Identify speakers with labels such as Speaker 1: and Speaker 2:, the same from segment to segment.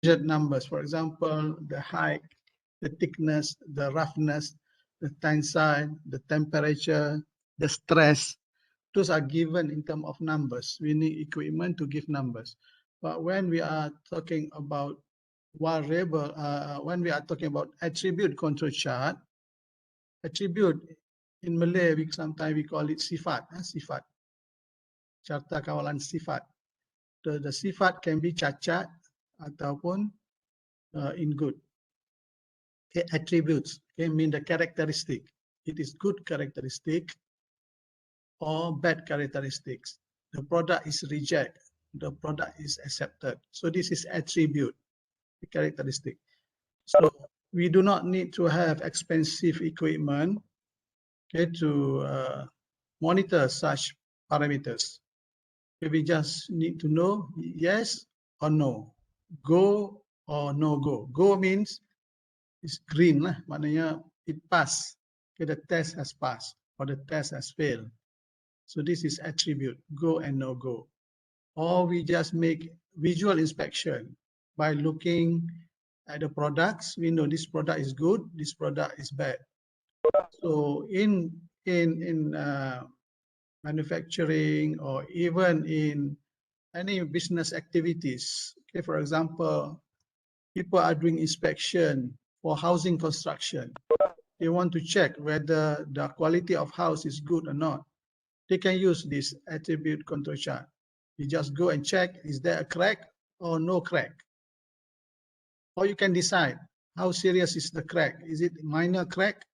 Speaker 1: measured numbers. For example, the height, the thickness, the roughness, the tensile, the temperature, the stress. Those are given in terms of numbers. We need equipment to give numbers. But when we are talking about variable, when we are talking about attribute control chart, attribute in Malay, sometimes we call it sifat, sifat. Carta kawalan sifat. The sifat can be cacat ataupun in good. Okay, attributes can mean the characteristic. It is good characteristic or bad characteristics. The product is rejected. The product is accepted. So this is attribute, the characteristic. So we do not need to have expensive equipment, okay, to monitor such parameters. Okay, we just need to know yes or no, go or no go. Go means it's green lah, maknanya it passed. Okay, the test has passed or the test has failed. So this is attribute, go and no go. Or we just make visual inspection by looking at the products. We know this product is good, this product is bad. So in manufacturing or even in any business activities, okay, for example, people are doing inspection for housing construction. They want to check whether the quality of house is good or not. They can use this attribute control chart. You just go and check, is there a crack or no crack? Or you can decide how serious is the crack. Is it minor crack?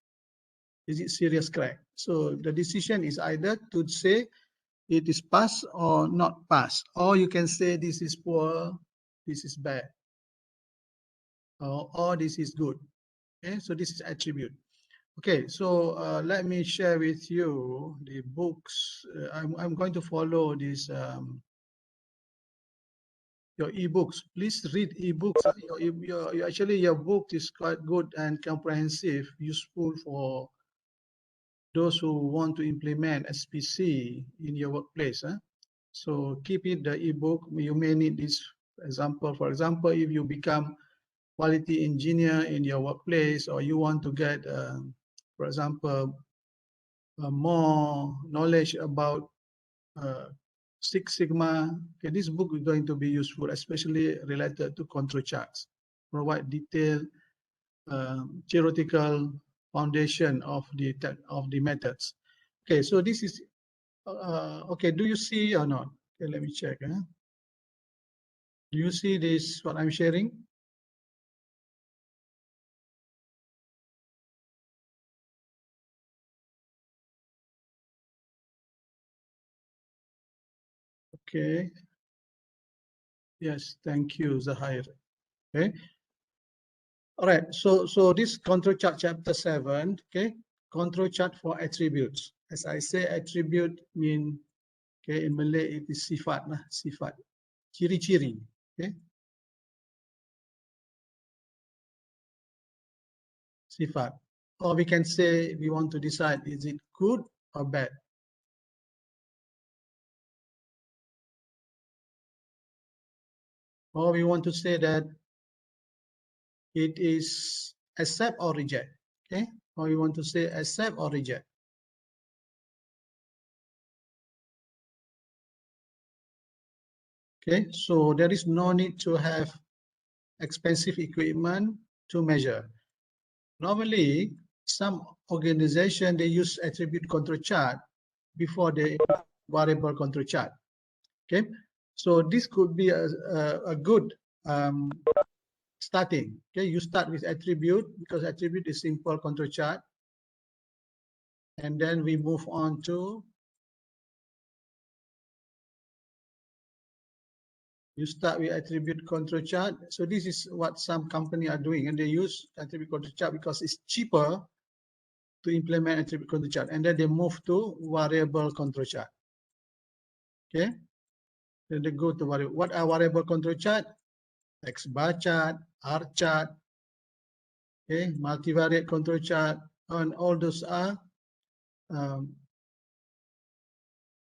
Speaker 1: Is it serious crack? So the decision is either to say it is pass or not pass. Or you can say this is poor, this is bad, or this is good. Okay, so this is attribute. Okay, so let me share with you the books. I'm going to follow this, your ebooks. Please read ebooks. Actually, your book is quite good and comprehensive, useful for those who want to implement SPC in your workplace. So keep it the ebook. You may need this example. For example, if you become quality engineer in your workplace, or you want to get, for example, more knowledge about Six Sigma, okay, this book is going to be useful, especially related to control charts. Provide detailed theoretical foundation of the methods. Okay, so this is okay. Do you see or not? Okay, let me check. Do you see this? What I'm sharing? Okay. Yes, thank you, Zahir. Okay. All right. So this control chart chapter 7. Okay. Control chart for attributes. As I say, attribute mean, okay, in Malay it is sifat lah, sifat, ciri-ciri. Okay. Sifat. Or we can say we want to decide is it good or bad. Or we want to say that it is accept or reject. Okay. Or we want to say accept or reject. Okay. So there is no need to have expensive equipment to measure. Normally, some organization they use attribute control chart before the variable control chart. Okay, so this could be a good starting. Okay, you start with attribute because attribute is simple control chart, and then we move on to you start with attribute control chart. So this is what some company are doing, and they use attribute control chart because it's cheaper to implement attribute control chart, and then they move to variable control chart. Okay, then they go to variable. What are variable control chart? X bar chart, R chart, okay, multivariate control chart, and all those are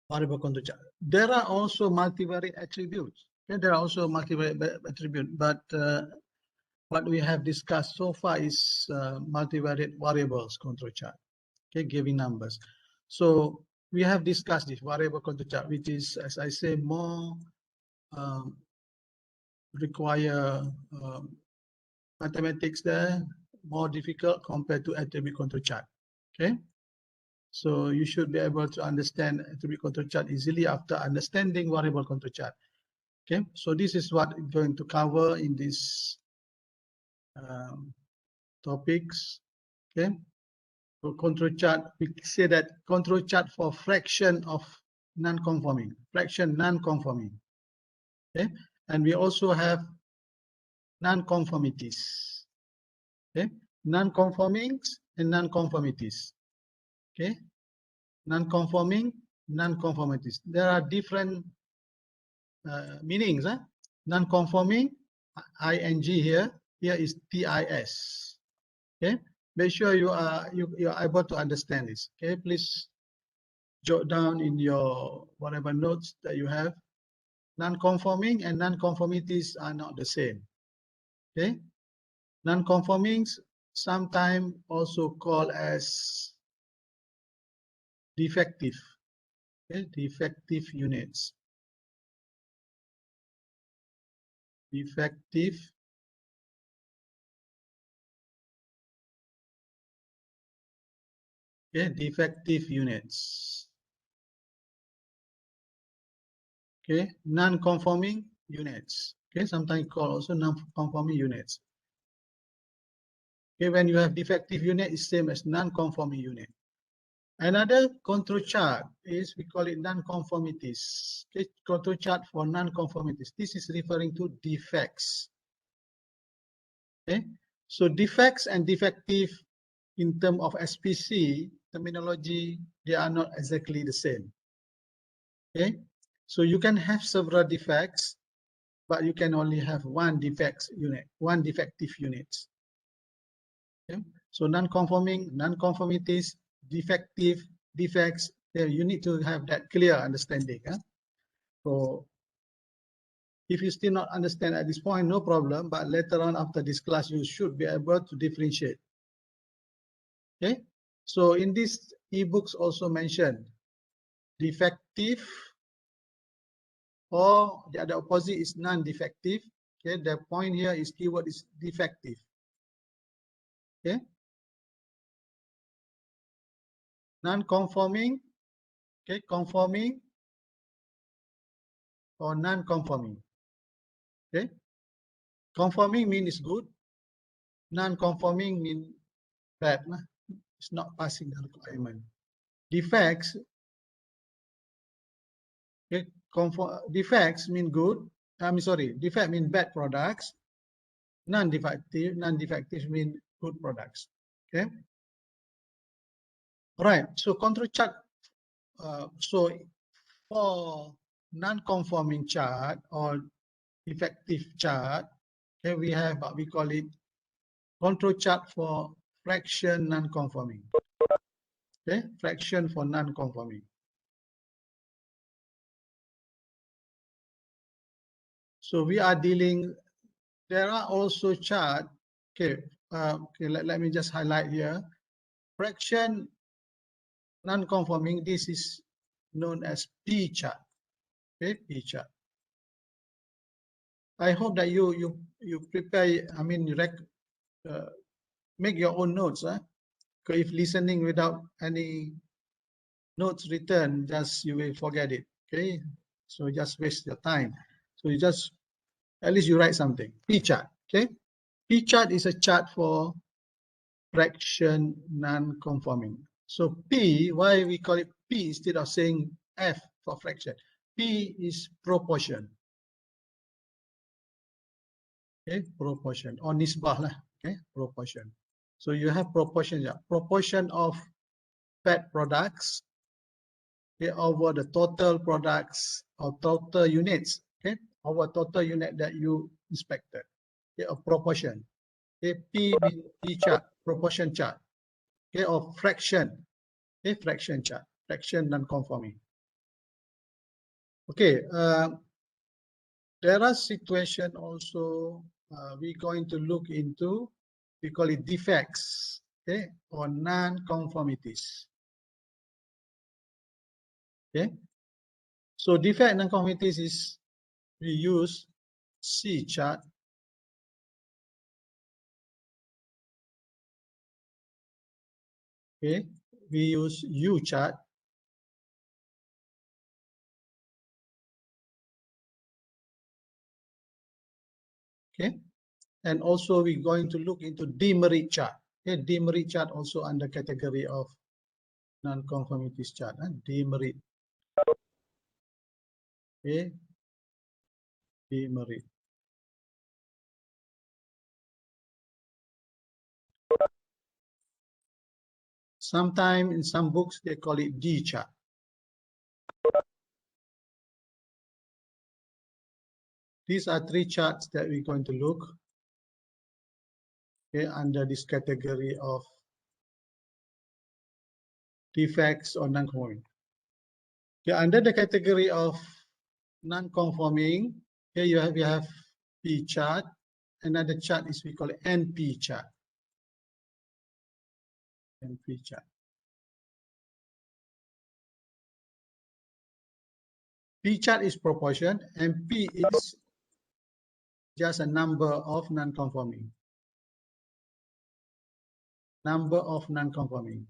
Speaker 1: variable control chart. There are also multivariate attributes. Okay, there are also multivariate attribute, but what we have discussed so far is multivariate variables control chart. Okay, giving numbers. So we have discussed this variable control chart, which is, as I say, more require mathematics there, more difficult compared to attribute control chart. Okay, so you should be able to understand attribute control chart easily after understanding variable control chart. Okay, so this is what I'm going to cover in these topics. Okay, so control chart, we say that control chart for fraction of non-conforming, fraction non-conforming. Okay, and we also have non-conformities. Okay, non-conformings and non-conformities. Okay, non-conforming, non-conformities. There are different meanings. Non-conforming, ing here. Here is TIS. Okay, make sure you are able to understand this. Okay, please jot down in your whatever notes that you have. Non-conforming and non-conformities are not the same. Okay, non-conformings sometimes also called as defective. Okay, defective units. Defective defective units. Okay, non-conforming units. Okay, sometimes called also non-conforming units. Okay, when you have defective unit, it's same as non-conforming unit. Another control chart is, we call it non-conformities. Okay, control chart for non-conformities. This is referring to defects. Okay, so defects and defective in terms of SPC terminology, they are not exactly the same. Okay, so you can have several defects, but you can only have one defects unit, one defective unit. Okay, so non-conforming, non-conformities, defective, defects, you need to have that clear understanding. So if you still not understand at this point, no problem, but later on after this class, you should be able to differentiate. Okay, so in this ebooks also mentioned defective, or the other opposite is non-defective. Okay, the point here is keyword is defective. Okay, non-conforming, okay, conforming or non-conforming. Okay, conforming means good, non-conforming means bad. It's not passing the requirement. Defects, okay, defects mean good. Defect mean bad products. Non-defective mean good products. Okay. All right. So control chart. So for non-conforming chart or defective chart, okay, we have what we call it control chart for fraction non-conforming. Okay, fraction for non-conforming. So we are dealing. There are also chart. Okay, let me just highlight here. Fraction non-conforming. This is known as P chart. Okay, P chart. I hope that you prepare. I mean, make your own notes. If listening without any notes written, just you will forget it. Okay, so just waste your time. So you just at least you write something. P chart. Okay, P chart is a chart for fraction non-conforming. So P, why we call it P instead of saying F for fraction? P is proportion. Okay, proportion or nisbah lah. Okay, proportion. So you have proportion, proportion of bad products, okay, over the total products or total units, okay, over total unit that you inspected, okay, of proportion. Okay, P means P chart, proportion chart, okay, or fraction, okay, fraction chart, fraction non-conforming. Okay, There are situations also we're going to look into, we call it defects, okay, or non-conformities. Okay, so defect and non-conformities is we use C chart. Okay, we use U chart. Okay, and also we're going to look into demerit chart. Okay, demerit chart also under category of non-conformities chart. Demerit. Okay, demerit. Sometimes in some books they call it D chart. These are three charts that we're going to look, okay, under this category of defects or non-conforming. Okay, under the category of non-conforming, here you have P chart. Another chart is we call it NP chart. NP chart. P chart is proportion and P is just a number of non-conforming. Number of non-conforming.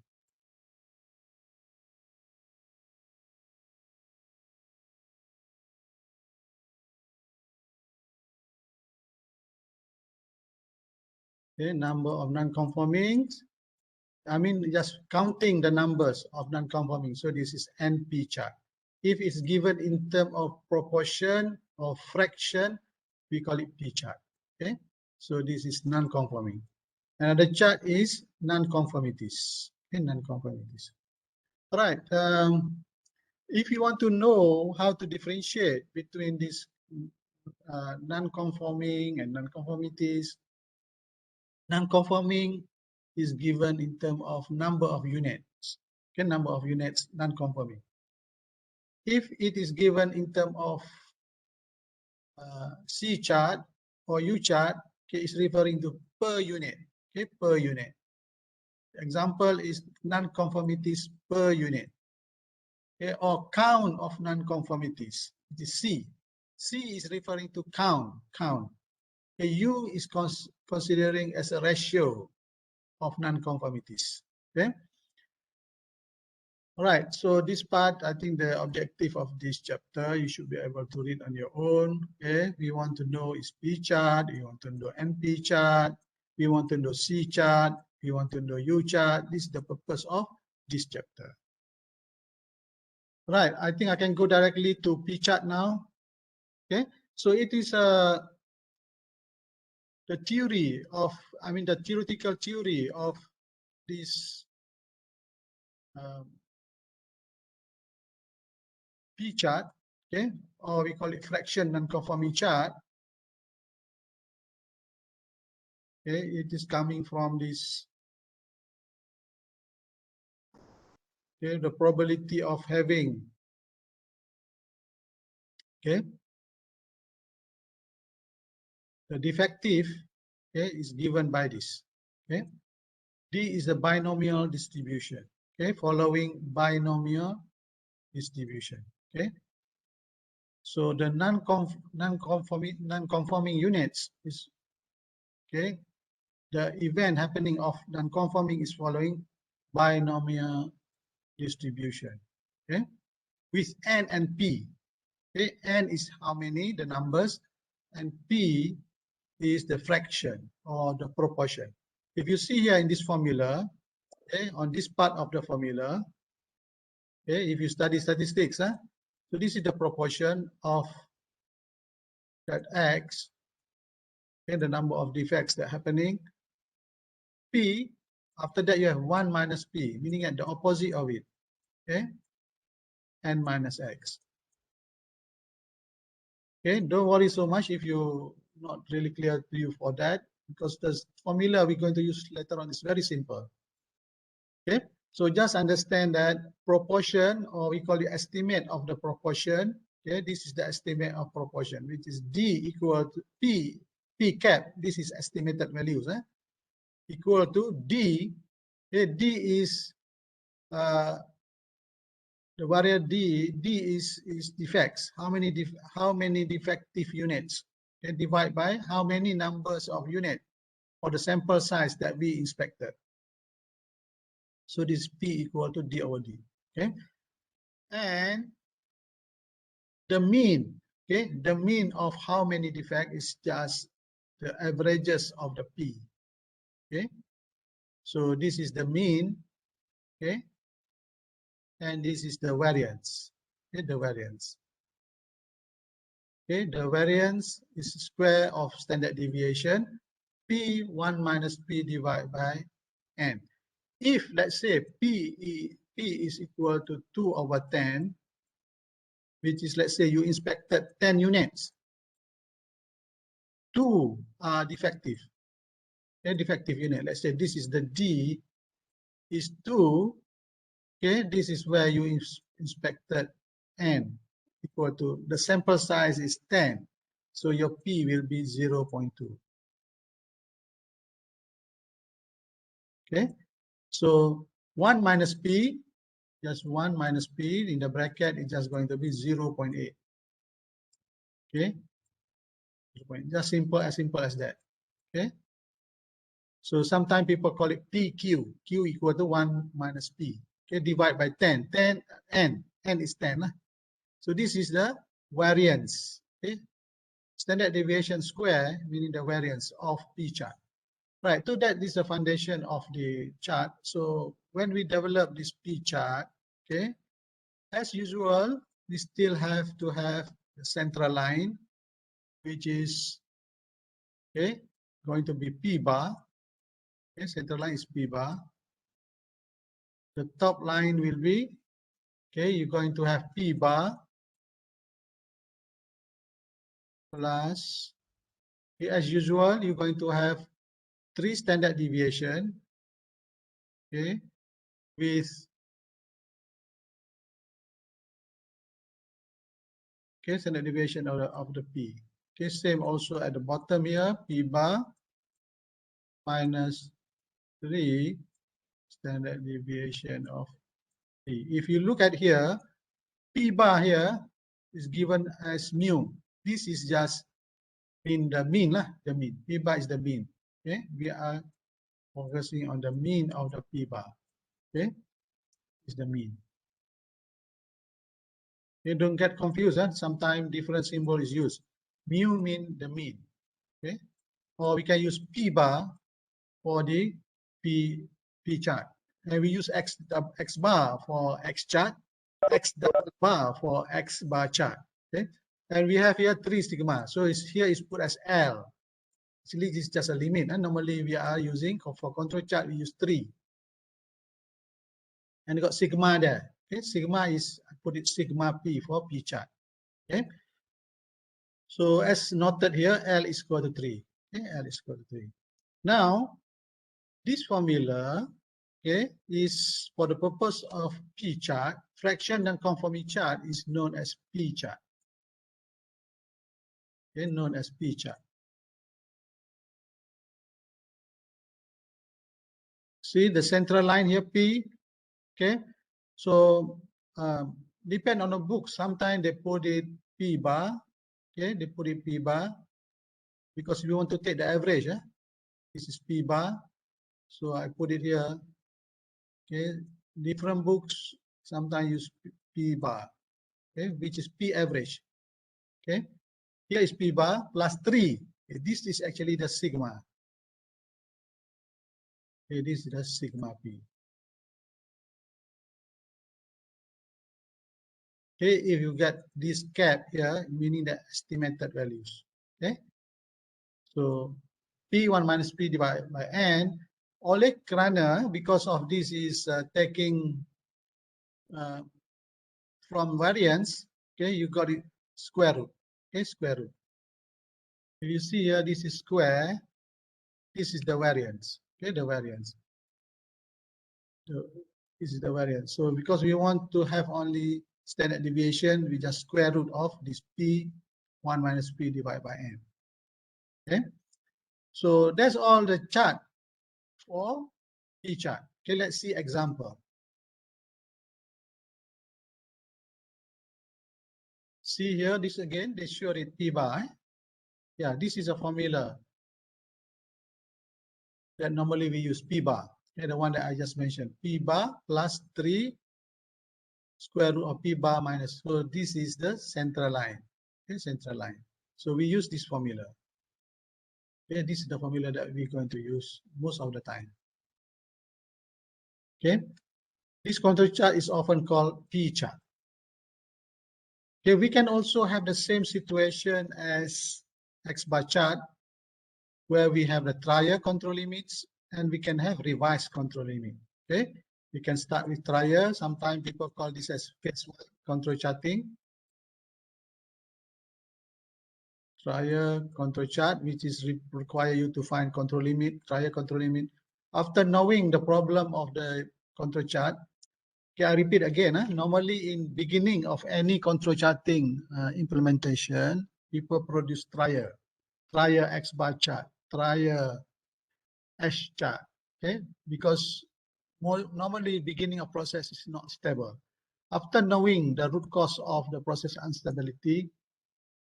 Speaker 1: Okay, number of non-conformings. I mean, just counting the numbers of non-conforming. So this is NP chart. If it's given in terms of proportion or fraction, we call it P chart. Okay, so this is non-conforming. Another chart is non-conformities. Okay, non-conformities. All right. If you want to know how to differentiate between these non-conforming and non-conformities, non-conforming is given in terms of number of units. Okay, number of units non-conforming. If it is given in terms of C chart or U chart, okay, it's referring to per unit. Okay, per unit. Example is non-conformities per unit. Okay, or count of non-conformities. It is C. C is referring to count. Okay, U is considering as a ratio of non-conformities. Okay. All right, so this part, I think the objective of this chapter, you should be able to read on your own. Okay, we want to know is P chart, we want to know NP chart, we want to know C chart, we want to know U chart. This is the purpose of this chapter. Right, I think I can go directly to P chart now. Okay, so it is the theory of, the theoretical theory of this P chart, okay, or we call it fraction non-conforming chart. Okay, it is coming from this, okay, the probability of having, okay, the defective, okay, is given by this. Okay, D is the binomial distribution. Okay, following binomial distribution. Okay, so the non-conforming units is, okay, the event happening of non-conforming is following binomial distribution. Okay, with N and P. Okay, N is how many, the numbers, and P is the fraction or the proportion. If you see here in this formula, okay, on this part of the formula, okay, if you study statistics, so this is the proportion of that X, okay, the number of defects that are happening. P, after that you have 1 minus P, meaning at the opposite of it, okay, N minus X. Okay, don't worry so much if you not really clear to you for that, because the formula we're going to use later on is very simple. Okay, so just understand that proportion, or we call it estimate of the proportion, Okay, this is the estimate of proportion, which is D equal to P cap. This is estimated values, equal to D. Okay, D is the variable D is defects. How many defective units? Okay, divide by how many numbers of units or the sample size that we inspected. So this P equal to D over D. Okay, and the mean. Okay, the mean of how many defects is just the averages of the P. Okay, so this is the mean. Okay, and this is the variance. Okay, the variance. Okay, the variance is square of standard deviation, P1 minus P divided by N. If, let's say, P is equal to 2 over 10, which is, let's say, you inspected 10 units, 2 are defective. A defective unit, let's say this is the D, is 2. Okay, this is where you inspected N, equal to, the sample size is 10. So your P will be 0.2. Okay, so 1 minus P, just 1 minus P in the bracket is just going to be 0.8. Okay, just simple as that. Okay, so sometimes people call it PQ, Q equal to 1 minus P. Okay, divide by 10, N is 10. So this is the variance. Okay, standard deviation square, meaning the variance of P chart. Right, so that is the foundation of the chart. So when we develop this P chart, okay, as usual, we still have to have the central line, which is, okay, going to be P bar. Okay, central line is P bar. The top line will be, okay, you're going to have P bar plus, okay, as usual, you're going to have 3 standard deviation, okay, with, okay, standard deviation of the P. Okay, same also at the bottom here, P bar minus 3 standard deviation of P. If you look at here, P bar here is given as mu. This is just in the mean, the mean. P bar is the mean. Okay, we are focusing on the mean of the P bar. Okay, is the mean. Okay, don't get confused. Sometimes different symbol is used. Mu mean the mean. Okay, or we can use P bar for the P chart, and we use X bar for X chart, X bar for X bar chart. Okay, and we have here 3 sigma. So here is put as L. Actually, this is just a limit. And normally we are using for control chart, we use 3. And got sigma there. Okay, sigma is, I put it sigma P for P chart. Okay, so as noted here, L is equal to 3. Okay, L is equal to 3. Now, this formula, okay, is for the purpose of P chart. Fraction and conformity chart is known as P chart. Okay, known as P chart. See the central line here, P. Okay, so depend on the book. Sometimes they put it P bar. Okay, they put it P bar because we want to take the average. This is P bar, so I put it here. Okay, different books sometimes use P bar. Okay, which is P average. Okay, here is P bar plus 3. Okay, this is actually the sigma. Okay, this is the sigma P. Okay, if you get this cap here, meaning the estimated values. Okay, so P1 minus P divided by N. Oleh kerana because of this is taking from variance. Okay, you got it square root. Okay, square root. If you see here, this is square. This is the variance. Okay, the variance. So this is the variance. So because we want to have only standard deviation, we just square root of this P1 minus P divided by N. Okay, so that's all the chart for P chart. Okay, let's see example. See here, this again, they show it P bar. Yeah, this is a formula that normally we use, P bar. Okay, the one that I just mentioned, P bar plus 3 square root of P bar minus. So this is the central line. Okay, central line. So we use this formula. Okay, this is the formula that we're going to use most of the time. Okay, this control chart is often called P chart. Okay, we can also have the same situation as X bar chart, where we have the trial control limits and we can have revised control limit. Okay, we can start with trial. Sometimes people call this as phase 1 control charting. Trial control chart, which is require you to find control limit, trial control limit. After knowing the problem of the control chart, okay, I repeat again. Normally, in beginning of any control charting implementation, people produce trial X bar chart, trial S chart. Okay, because normally beginning of process is not stable. After knowing the root cause of the process instability,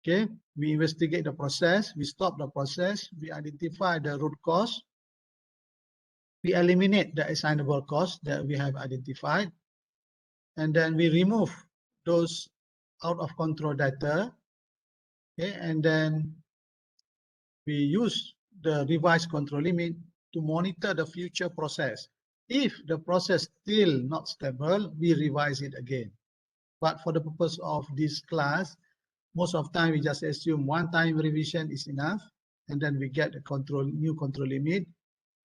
Speaker 1: okay, we investigate the process, we stop the process, we identify the root cause, we eliminate the assignable cause that we have identified, and then we remove those out of control data, okay, and then we use the revised control limit to monitor the future process. If the process still not stable, we revise it again. But for the purpose of this class, most of the time we just assume one-time revision is enough, and then we get the new control limit.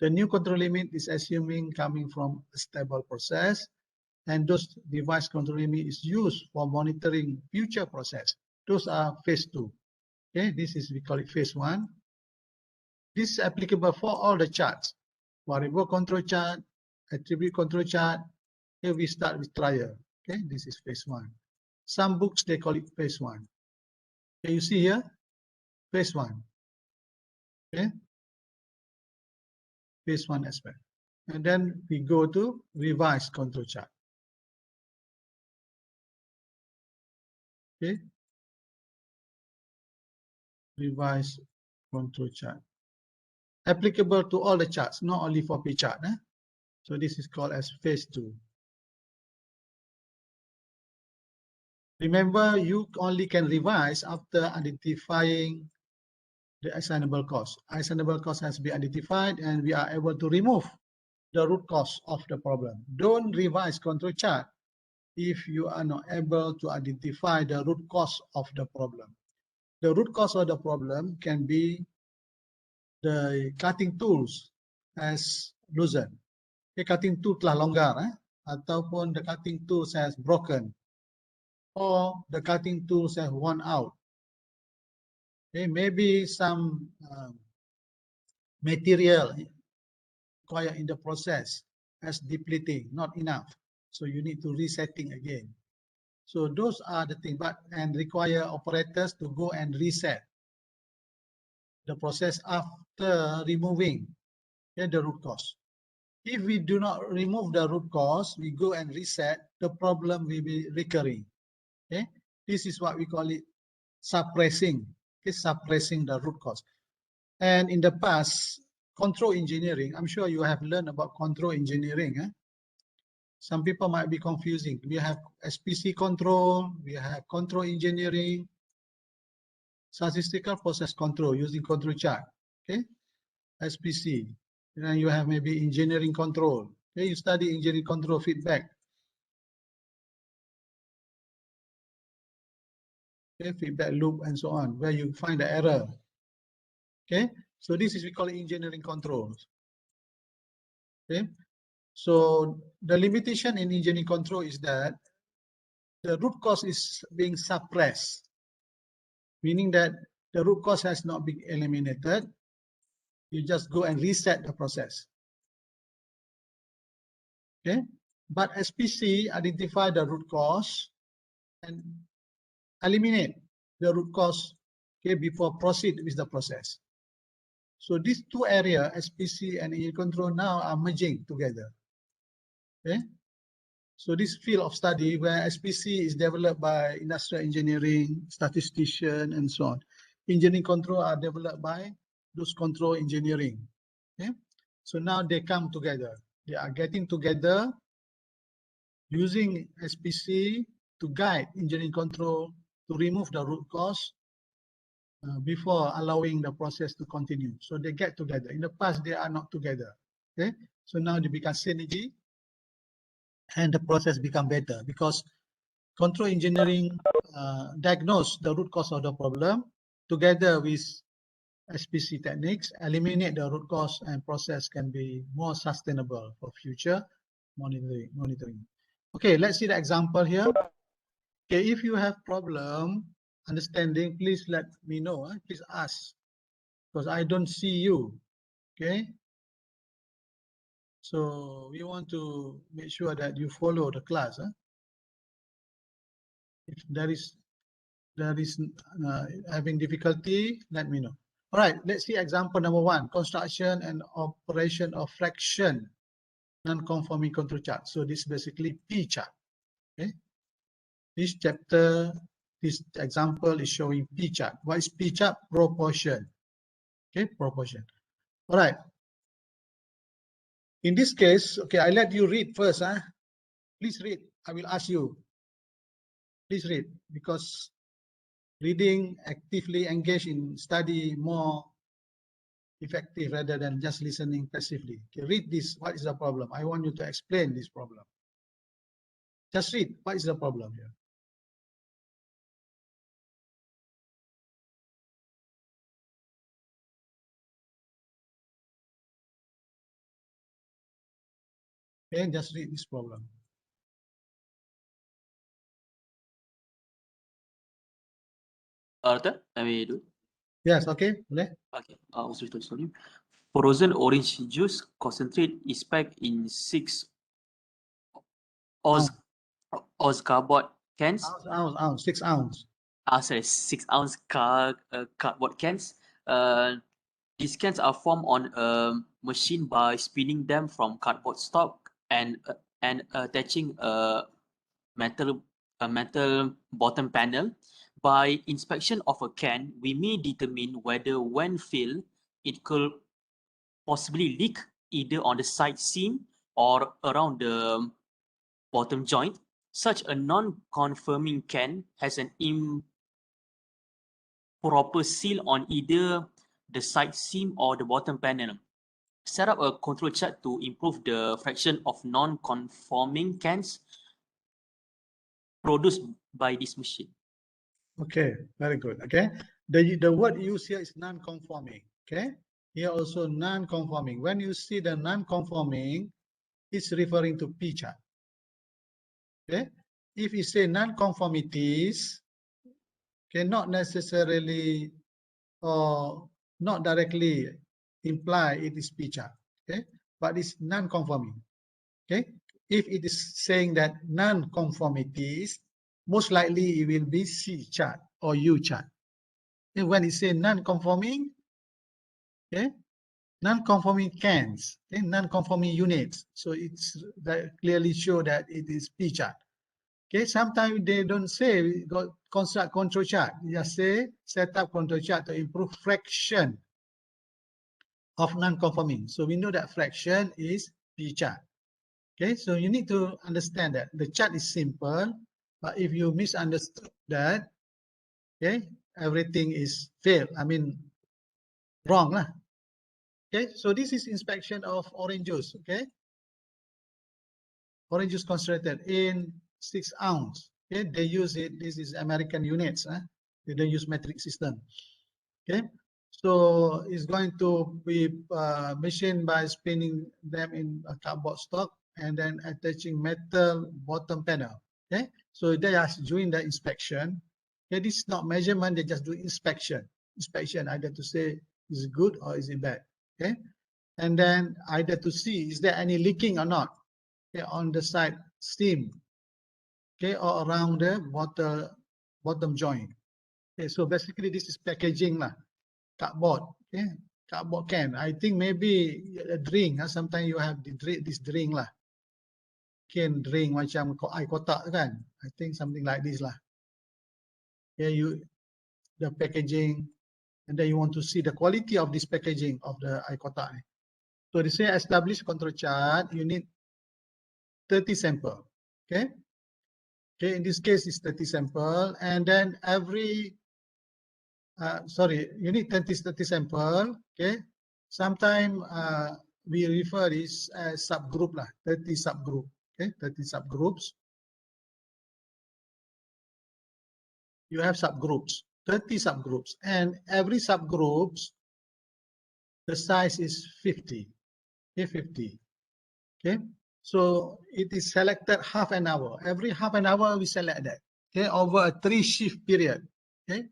Speaker 1: The new control limit is assuming coming from a stable process, and those device control limit is used for monitoring future process. Those are phase 2. Okay, this is, we call it phase 1. This is applicable for all the charts. Variable control chart, attribute control chart. Here we start with trial. Okay, this is phase 1. Some books, they call it phase 1. Okay, you see here, phase 1. Okay, phase 1 aspect. And then we go to revised control chart. Okay, revised control chart. Applicable to all the charts, not only for P chart. So this is called as phase 2. Remember, you only can revise after identifying the assignable cause. Assignable cause has been identified and we are able to remove the root cause of the problem. Don't revise control chart if you are not able to identify the root cause of the problem. The root cause of the problem can be the cutting tools has loosened. The cutting tool telah longgar, ataupun the cutting tools has broken, or the cutting tools have worn out. Okay, maybe some material required in the process as depleting, not enough. So you need to resetting again. So those are the things, and require operators to go and reset the process after removing the root cause. If we do not remove the root cause, we go and reset, the problem will be recurring. Okay, this is what we call it suppressing. Okay, suppressing the root cause. And in the past, control engineering, I'm sure you have learned about control engineering. Some people might be confusing. We have SPC control, we have control engineering, statistical process control using control chart. Okay, SPC. And then you have maybe engineering control. Okay, you study engineering control feedback. Okay, feedback loop and so on, where you find the error. Okay, so this is, we call it engineering controls. Okay, so the limitation in engineering control is that the root cause is being suppressed, meaning that the root cause has not been eliminated. You just go and reset the process. Okay, but SPC identify the root cause and eliminate the root cause, okay, before proceed with the process. So these two areas, SPC and engine control, now are merging together. Okay. So this field of study where SPC is developed by industrial engineering, statistician, and so on. Engineering control are developed by those control engineering. Okay. So now they come together. They are getting together using SPC to guide engineering control to remove the root cause before allowing the process to continue. So they get together. In the past, they are not together. Okay. So now they become synergy and the process become better because control engineering diagnose the root cause of the problem together with SPC techniques, eliminate the root cause, and process can be more sustainable for future monitoring. Okay, let's see the example here. Okay, if you have problem understanding, please let me know. Please ask because I don't see you. Okay. So we want to make sure that you follow the class. If there is having difficulty, let me know. All right, let's see example number 1, construction and operation of fraction non-conforming control chart. So this is basically P chart. Okay. This chapter, this example is showing P chart. What is P chart? Proportion. Okay, proportion. All right. In this case, okay, I let you read first. Please read. I will ask you. Please read because reading, actively engage in study more effective rather than just listening passively. Okay, read this. What is the problem? I want you to explain this problem. Just read. What is the problem here? Okay, just read this problem.
Speaker 2: Arthur, let me do.
Speaker 1: Yes, okay. Boleh?
Speaker 2: Okay. Frozen orange juice concentrate is packed in 6 oz cardboard cans.
Speaker 1: 6 ounce.
Speaker 2: Sorry, 6 ounce cardboard cans. These cans are formed on a machine by spinning them from cardboard stock and attaching a metal bottom panel. By inspection of a can, we may determine whether when filled, it could possibly leak either on the side seam or around the bottom joint. Such a non-conforming can has an improper seal on either the side seam or the bottom panel. Set up a control chart to improve the fraction of non-conforming cans produced by this machine.
Speaker 1: Okay, very good. Okay, the word used here is non-conforming. Okay, here also non-conforming. When you see the non-conforming, it's referring to P chart. Okay, if you say non-conformities, okay, not necessarily or not directly imply it is P chart. Okay, but it's non-conforming. Okay, if it is saying that non-conformities, most likely it will be C chart or U chart. And when it says non-conforming, okay, non-conforming cans, okay, non-conforming units. So it's that clearly show that it is P chart. Okay, sometimes they don't say we got construct control chart. They just say set up control chart to improve fraction of non-conforming. So we know that fraction is P chart. Okay, so you need to understand that the chart is simple, but if you misunderstood that, okay, everything is failed. I mean, wrong lah. Okay, so this is inspection of orange juice. Okay, orange juice concentrated in 6 ounce. Okay, they use it. This is American units. They don't use metric system. Okay, so it's going to be machined by spinning them in a cardboard stock and then attaching metal bottom panel. Okay, so they are doing the inspection. Okay, this is not measurement, they just do inspection. Inspection either to say is it good or is it bad. Okay, and then either to see is there any leaking or not. Okay, on the side steam. okay, or around the bottom joint. Okay, so basically this is packaging lah, cardboard, okay, cardboard can. I think maybe a drink, sometimes you have this drink lah, can drink macam air kotak kan. I think something like this lah. Okay, the packaging, and then you want to see the quality of this packaging of the air kotak. So they say establish control chart, you need 30 sample, okay. Okay, in this case it's 30 sample, and then every you need 30 sample, okay. Sometimes we refer this as subgroup lah, 30 subgroup, okay, 30 subgroups. You have subgroups, 30 subgroups, and every subgroups, the size is 50, okay, 50, okay. So it is selected half an hour. Every half an hour we select that, okay, over a 3-shift period, okay,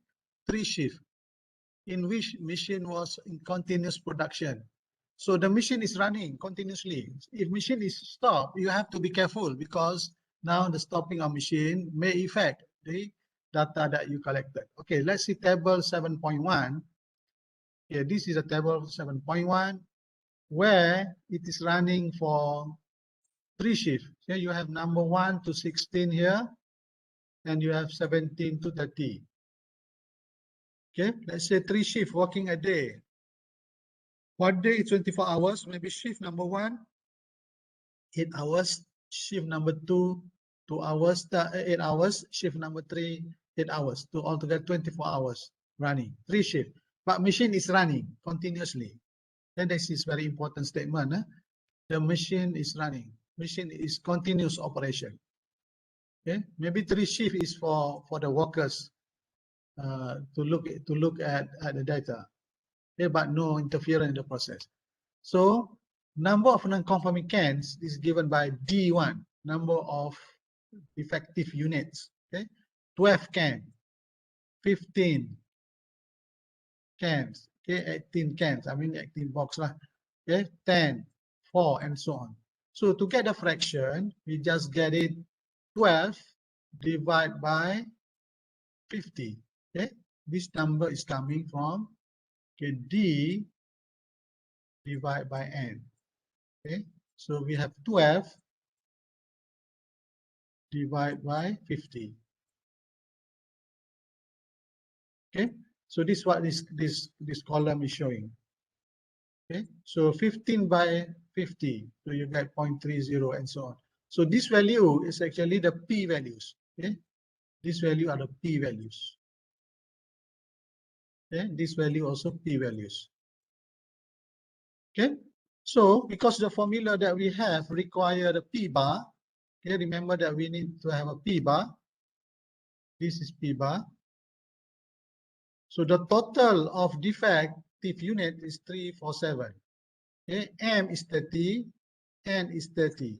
Speaker 1: 3 shift, in which machine was in continuous production. So the machine is running continuously. If machine is stopped, you have to be careful, because now the stopping of machine may affect the data that you collected. Okay, let's see table 7.1. Okay, this is a table 7.1 where it is running for 3 shifts. Here you have number 1 to 16 here, and you have 17 to 30. Okay, let's say 3 shifts working a day. One day is 24 hours, maybe shift number 1, 8 hours, shift number 2, 2 hours, 8 hours, shift number 3, 8 hours, to altogether 24 hours running, 3 shifts. But machine is running continuously. And this is very important statement. The machine is running. Machine is continuous operation. Okay, maybe 3 shift is for the workers to look at the data. Okay, but no interference in the process. So number of non-conforming cans is given by D1, number of effective units. Okay, 12 cans, 15 cans, okay, 18 cans, I mean 18 box lah. Okay, 10, 4, and so on. So to get the fraction, we just get it 12 divided by 50. Okay, this number is coming from, okay, D divided by N. Okay, so we have 12 divided by 50. Okay, so this is what this column is showing. Okay, so 15 by 50, so you get 0.30 and so on. So this value is actually the P values. Okay, this value are the P values. Okay, this value also P values. Okay, so because the formula that we have require the P bar. Okay, remember that we need to have a P bar. This is P bar. So the total of defective unit is 347. Okay, M is 30, N is 30,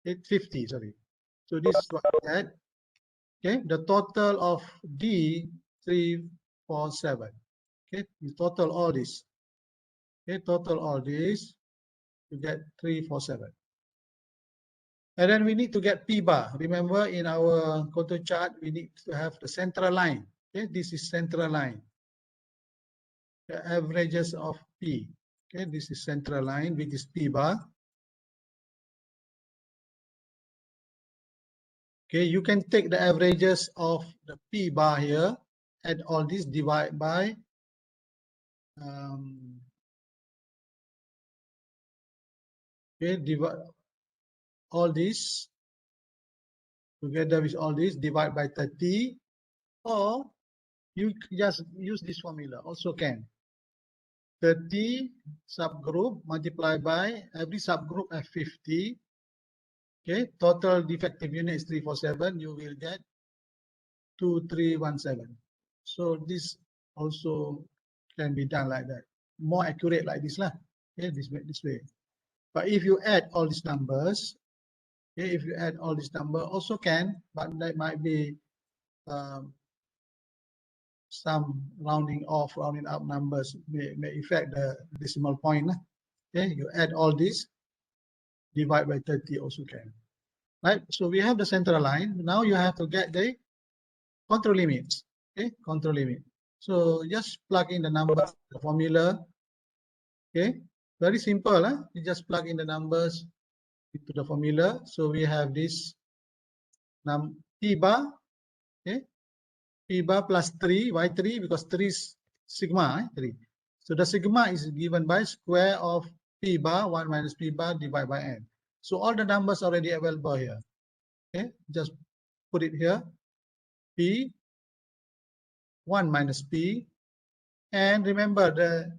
Speaker 1: 50, sorry. So this is what we had. Okay, the total of D 347. Okay, you total all this. Okay, total all this, you get 347. And then we need to get P bar. Remember, in our contour chart, we need to have the central line. Okay, this is central line. The averages of P. Okay, this is central line, which is P bar. Okay, you can take the averages of the P bar here, add all this, divide by okay, divide all this together with all this, divide by 30, or you just use this formula, also can. 30 subgroup multiplied by every subgroup have 50. Okay, total defective unit is 347. You will get 2317. So this also can be done like that, more accurate like this lah. Okay, this way. But if you add all these numbers, okay, if you add all these numbers also can, but that might be some rounding off, rounding up numbers may affect the decimal point. Okay, you add all this, divide by 30 also can. right? So we have the central line. Now you have to get the control limits. Okay, control limit. So just plug in the numbers, the formula. Okay, very simple. Huh? You just plug in the numbers into the formula. So we have this P bar. Okay, P bar plus 3. Why 3? Because 3 is sigma. 3. So the sigma is given by square of P bar 1 minus P bar divided by n. So all the numbers already available here. Okay, just put it here. P 1 minus P, and remember the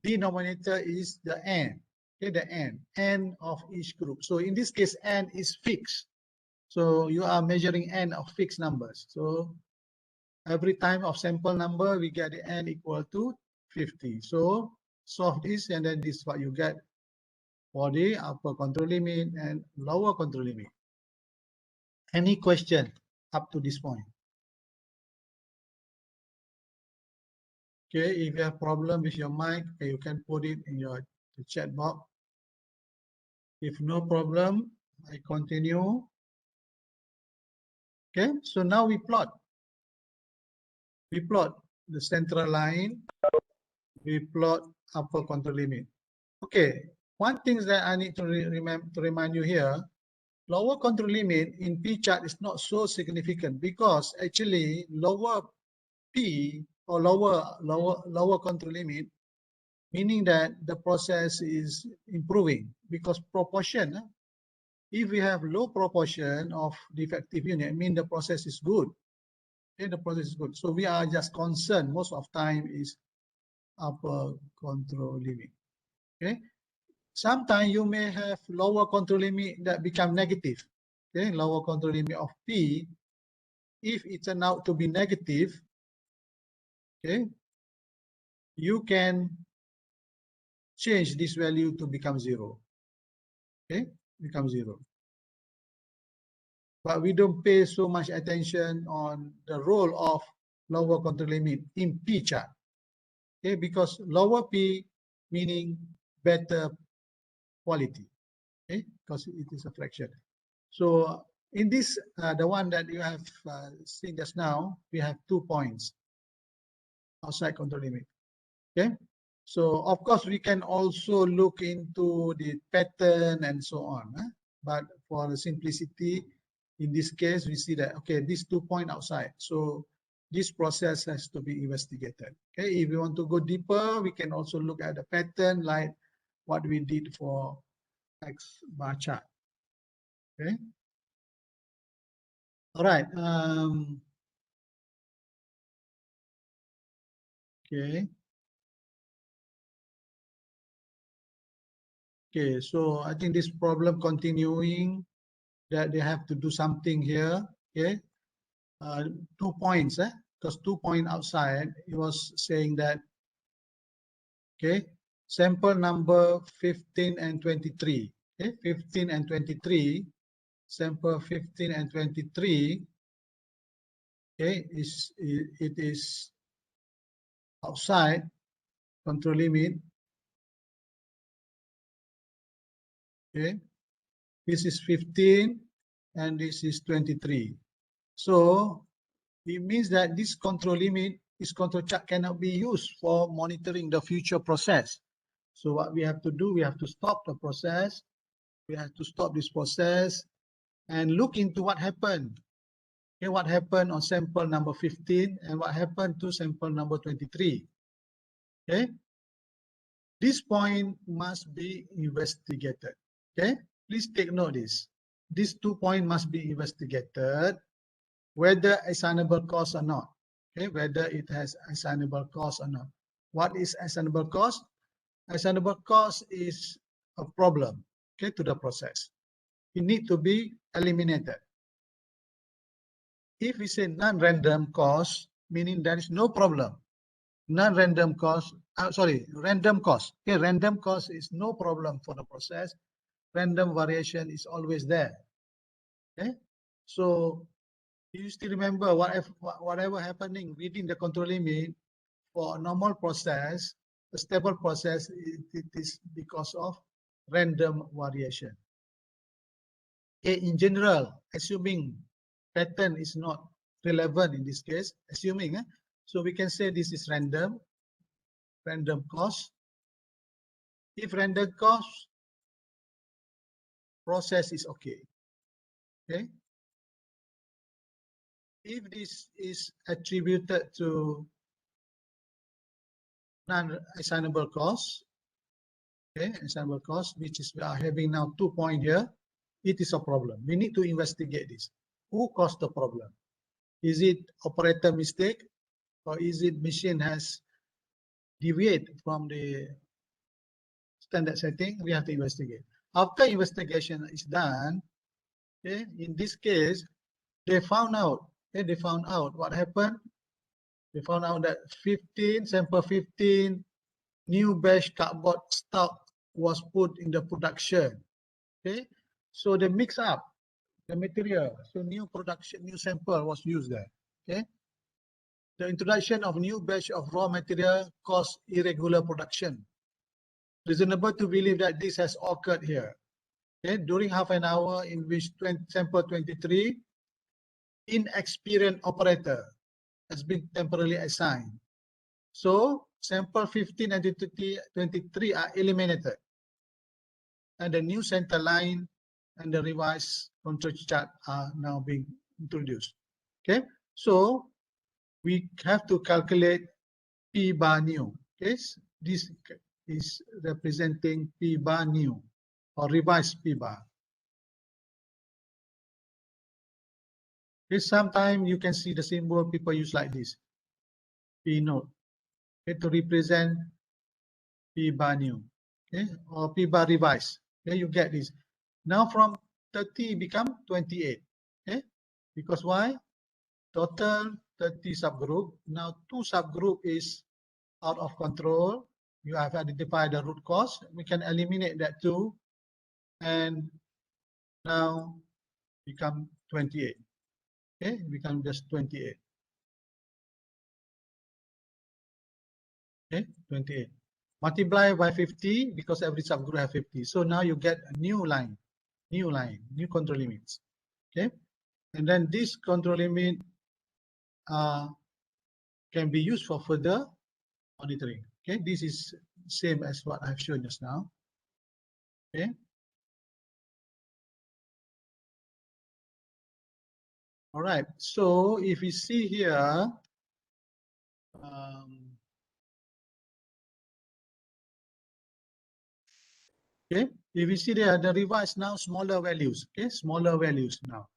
Speaker 1: denominator is the n. Okay, the n of each group. So in this case, n is fixed. So you are measuring n of fixed numbers. So every time of sample number, we get the n equal to 50. So solve this, and then this is what you get for the upper control limit and lower control limit. Any question up to this point? Okay, if you have problem with your mic, you can put it in your chat box. If no problem, I continue. Okay, so now we plot. We plot the central line. We plot upper control limit. Okay, one thing that I need to remind you here, lower control limit in P chart is not so significant because actually lower P or lower control limit, meaning that the process is improving because proportion. If we have low proportion of defective unit, I mean the process is good. Okay, the process is good. So we are just concerned most of time is upper control limit. Okay. Sometimes you may have lower control limit that become negative. Okay, lower control limit of P, if it turns out to be negative, okay, you can change this value to become 0. Okay, become 0. But we don't pay so much attention on the role of lower control limit in P chart. Okay, because lower P meaning better quality. Okay, because it is a fraction. So in this, the one that you have seen just now, we have 2 points outside control limit. Okay, so of course we can also look into the pattern and so on. But for the simplicity, in this case, we see that okay, these 2 points outside. So this process has to be investigated. Okay, if you want to go deeper, we can also look at the pattern like what we did for X bar chart. Okay. All right. Okay. Okay. So I think this problem continuing that they have to do something here. Okay. 2 points. Because 2 points outside, it was saying that. Okay. Sample number 15 and 23. Okay. 15 and 23. Sample 15 and 23. Okay. It is outside control limit. Okay, this is 15 and this is 23. So it means that this control limit, this control chart cannot be used for monitoring the future process. So what we have to do, we have to stop the process. We have to stop this process and look into what happened. Okay, what happened on sample number 15 and what happened to sample number 23. Okay, this point must be investigated. Okay, please take note this. These 2 points must be investigated, whether assignable cost or not. Okay, whether it has assignable cost or not. What is assignable cost? Assignable cost is a problem, okay, to the process. It needs to be eliminated. If we say non-random cost, meaning there is no problem. Non-random cost, random cost. Okay, random cost is no problem for the process. Random variation is always there. Okay, so you still remember whatever happening within the control limit for a normal process, a stable process, it is because of random variation. in general, assuming pattern is not relevant in this case, assuming, so we can say this is random cost. If random cost, process is okay. Okay. If this is attributed to non-assignable cost, okay, assignable cost, which is we are having now 2 points here, it is a problem. We need to investigate this. Who caused the problem? Is it operator mistake, or is it machine has deviated from the standard setting? We have to investigate. After investigation is done, okay, in this case, they found out. Okay, they found out what happened. They found out that 15 sample 15 new batch cardboard stock was put in the production. Okay, so they mix up the material. So new production, new sample was used there. Okay, the introduction of new batch of raw material caused irregular production. Reasonable to believe that this has occurred here. Okay, during half an hour in which sample 23, inexperienced operator has been temporarily assigned. So sample 15 and 23 are eliminated, and the new center line and the revised control chart are now being introduced. Okay, so we have to calculate P bar new. Okay, this is representing P bar new or revised P bar. Okay, sometimes you can see the symbol people use like this, P note, okay, to represent P bar new, okay, or P bar revised. Okay, you get this. Now from 30 become 28. Okay, because why? Total 30 subgroup. Now 2 subgroup is out of control. You have identified the root cause. We can eliminate that too, and now become 28. Okay, become just 28. Okay, 28. Multiply by 50 because every subgroup have 50. So now you get a new line, new control limits. Okay, and then this control limit can be used for further monitoring. Okay, this is same as what I've shown just now. Okay. All right. So if we see here, okay, if you see there, the revised now smaller values. Okay, smaller values now.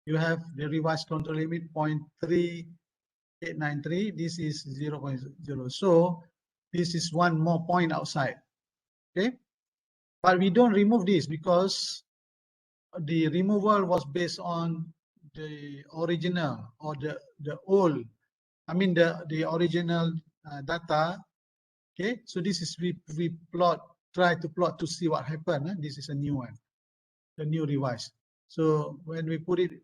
Speaker 1: You have the revised control limit 0.3893. This is 0.0. So this is one more point outside. Okay, but we don't remove this because the removal was based on the original or the old, I mean the original data. Okay, so this is we try to plot to see what happened. This is a new one, the new revised. So when we put it,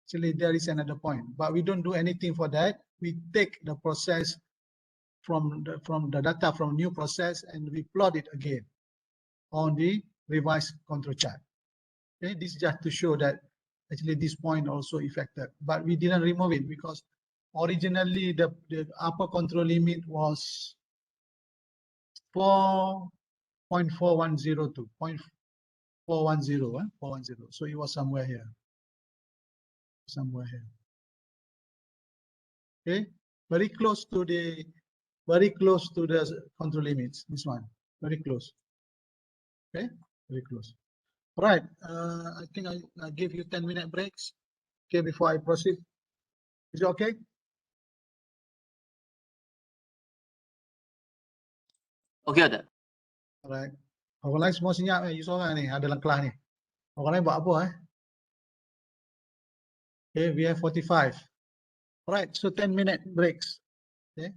Speaker 1: actually there is another point, but we don't do anything for that. We take the process from the data from new process and we plot it again on the revised control chart. Okay, this is just to show that actually this point also affected, but we didn't remove it because originally the upper control limit was 4.4102, 410. So it was somewhere here. Okay, very close to the control limits. This one, very close. Okay, very close. All right. I think I give you 10-minute breaks. Okay, before I proceed. Is it okay?
Speaker 2: Okay, Adnan.
Speaker 1: Alright. Orang lain semua senyap you seorang ni ada dalam kelas ni. Orang lain buat apa Okay, we have 45. Alright, so 10-minute breaks. Okay.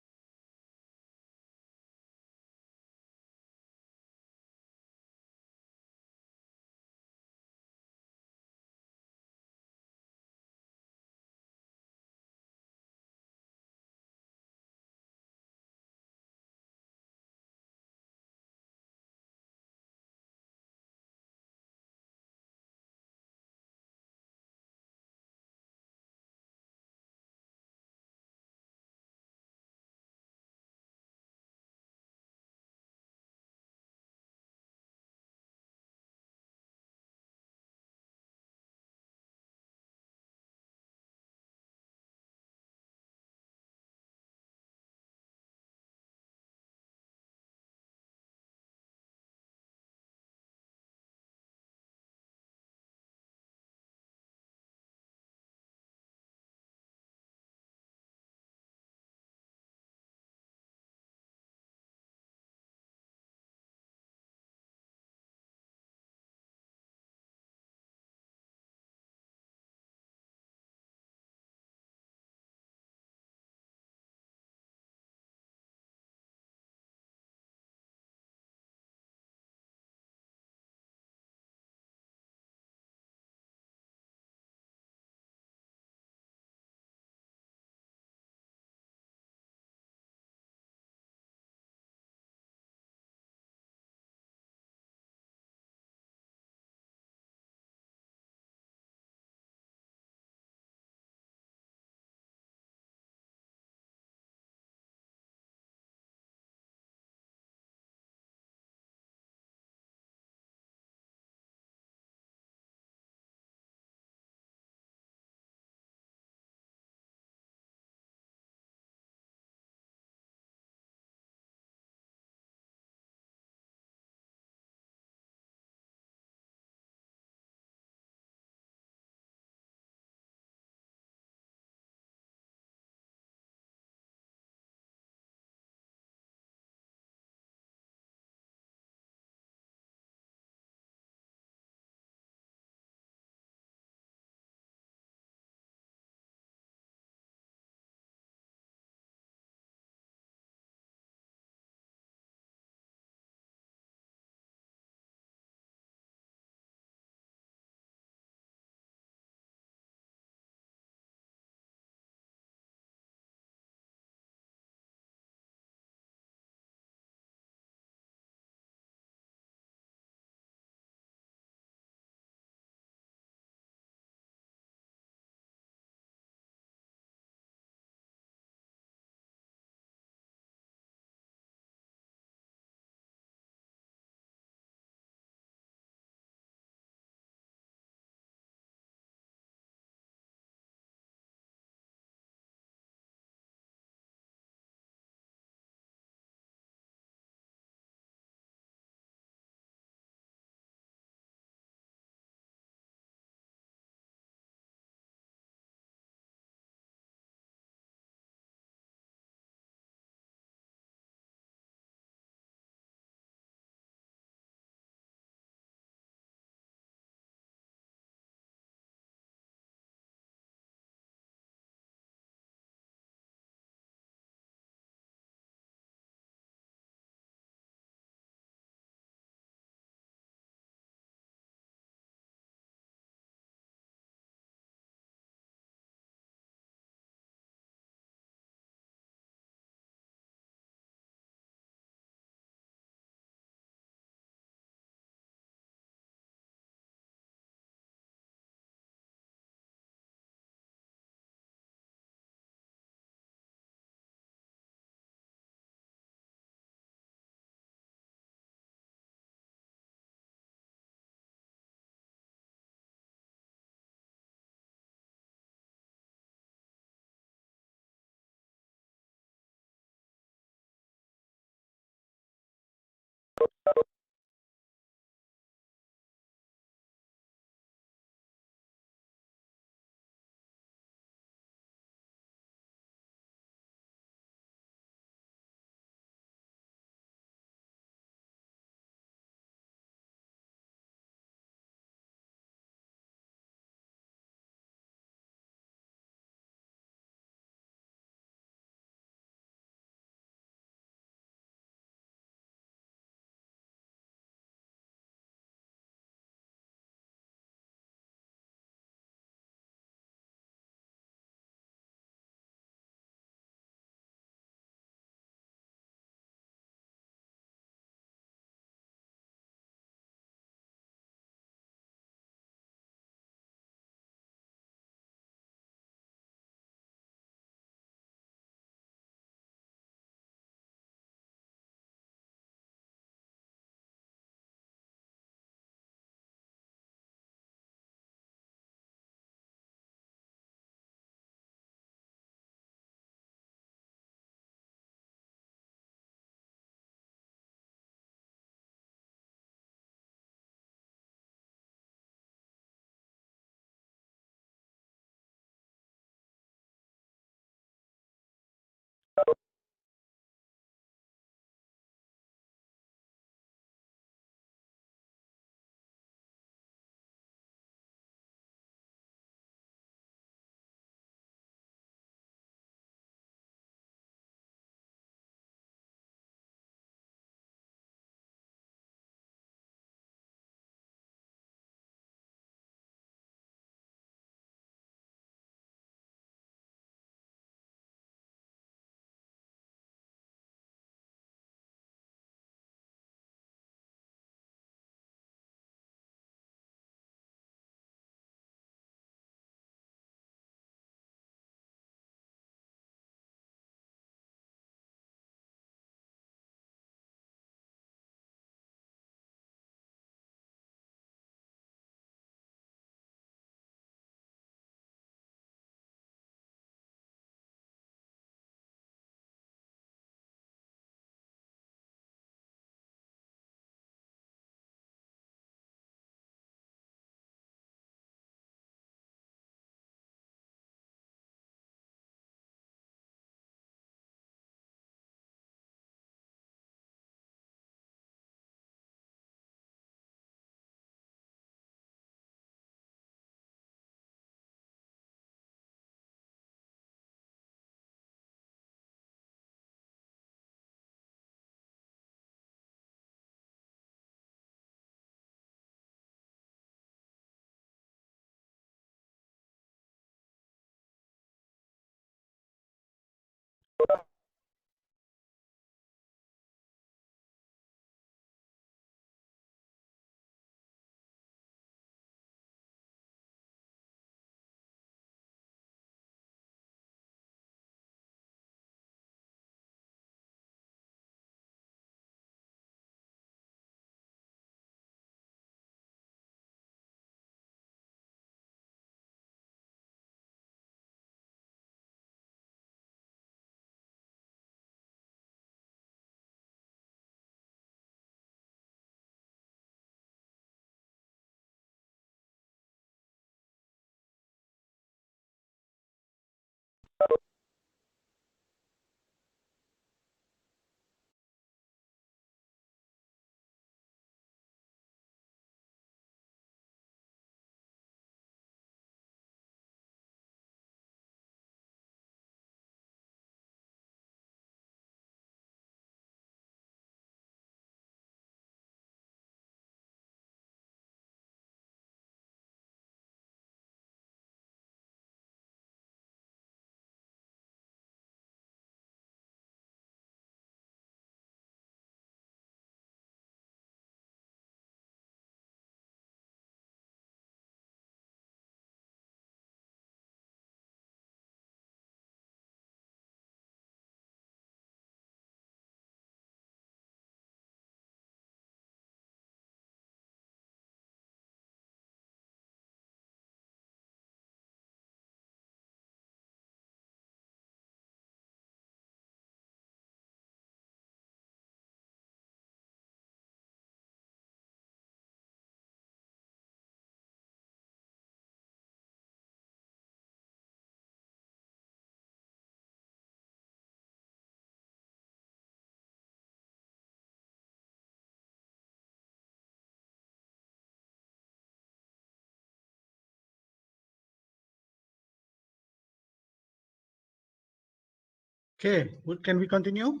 Speaker 1: Okay, can we continue?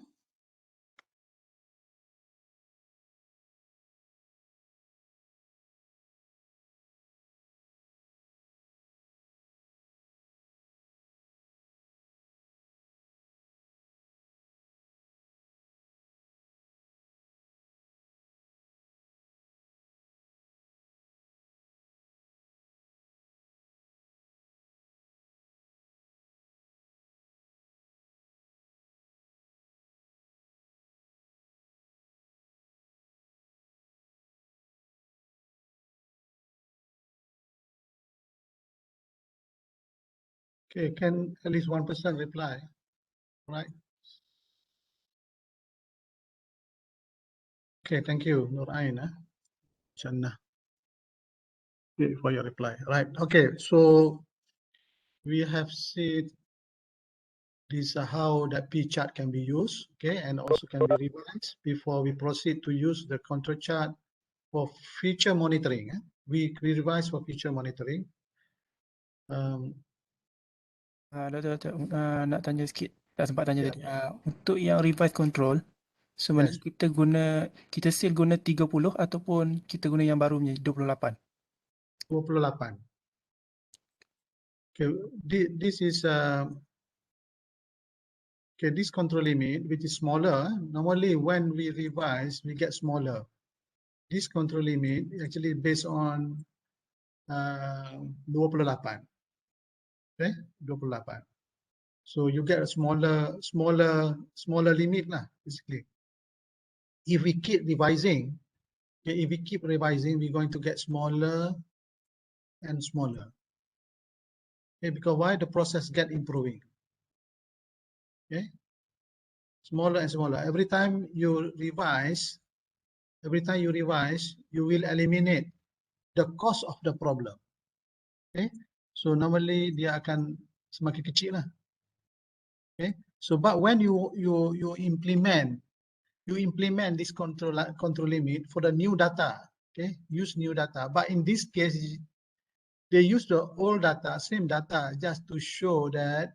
Speaker 1: Okay, can at least one person reply, right? Okay, thank you, Nur Ain, Jannah, for your reply. Right. Okay, so we have seen this how that P chart can be used, okay, and also can be revised before we proceed to use the control chart for future monitoring. We revise for future monitoring.
Speaker 3: Doktor, nak tanya sikit, tak sempat tanya tadi. Untuk yang revise control, sebenarnya
Speaker 1: Yes.
Speaker 3: kita still guna 30 ataupun kita guna yang barunya 28?
Speaker 1: 28. Okay, this is okay, this control limit which is smaller. Normally when we revise we get smaller. This control limit actually based on 28. Okay, 28. So you get a smaller limit lah, basically. If we keep revising, okay, we're going to get smaller and smaller. Okay, because why? The process get improving. Okay, smaller and smaller. Every time you revise, you will eliminate the cause of the problem. Okay, so normally dia akan semakin kecil lah. Okay, so but when you implement this control limit for the new data, okay, use new data, but in this case they use the old data, same data, just to show that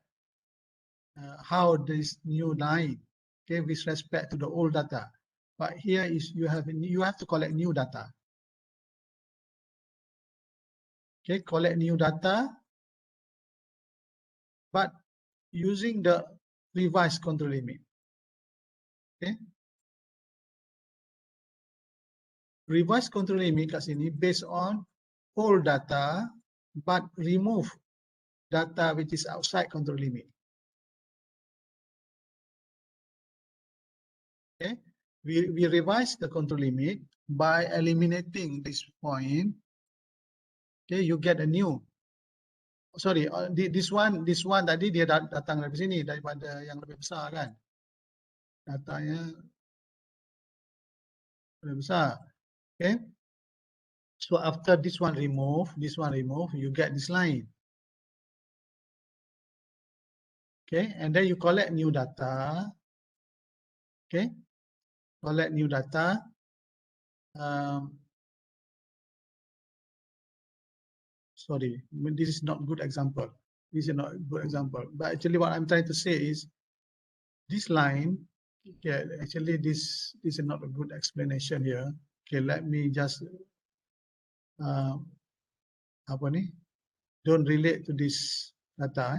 Speaker 1: how this new line, okay, with respect to the old data. But here is you have to collect new data. Okay, collect new data, but using the revised control limit. Okay, revised control limit kat sini based on old data, but remove data which is outside control limit. Okay, we revise the control limit by eliminating this point. Okay, you get a new. Sorry, this one tadi dia datang dari sini daripada yang lebih besar kan? Datanya lebih besar. Okay, so after this one remove, you get this line. Okay, and then you collect new data. Okay, collect new data. Sorry, this is not good example. This is not a good example. But actually what I'm trying to say is this line, okay, actually this is not a good explanation here. Okay, let me just apa ni? Don't relate to this data.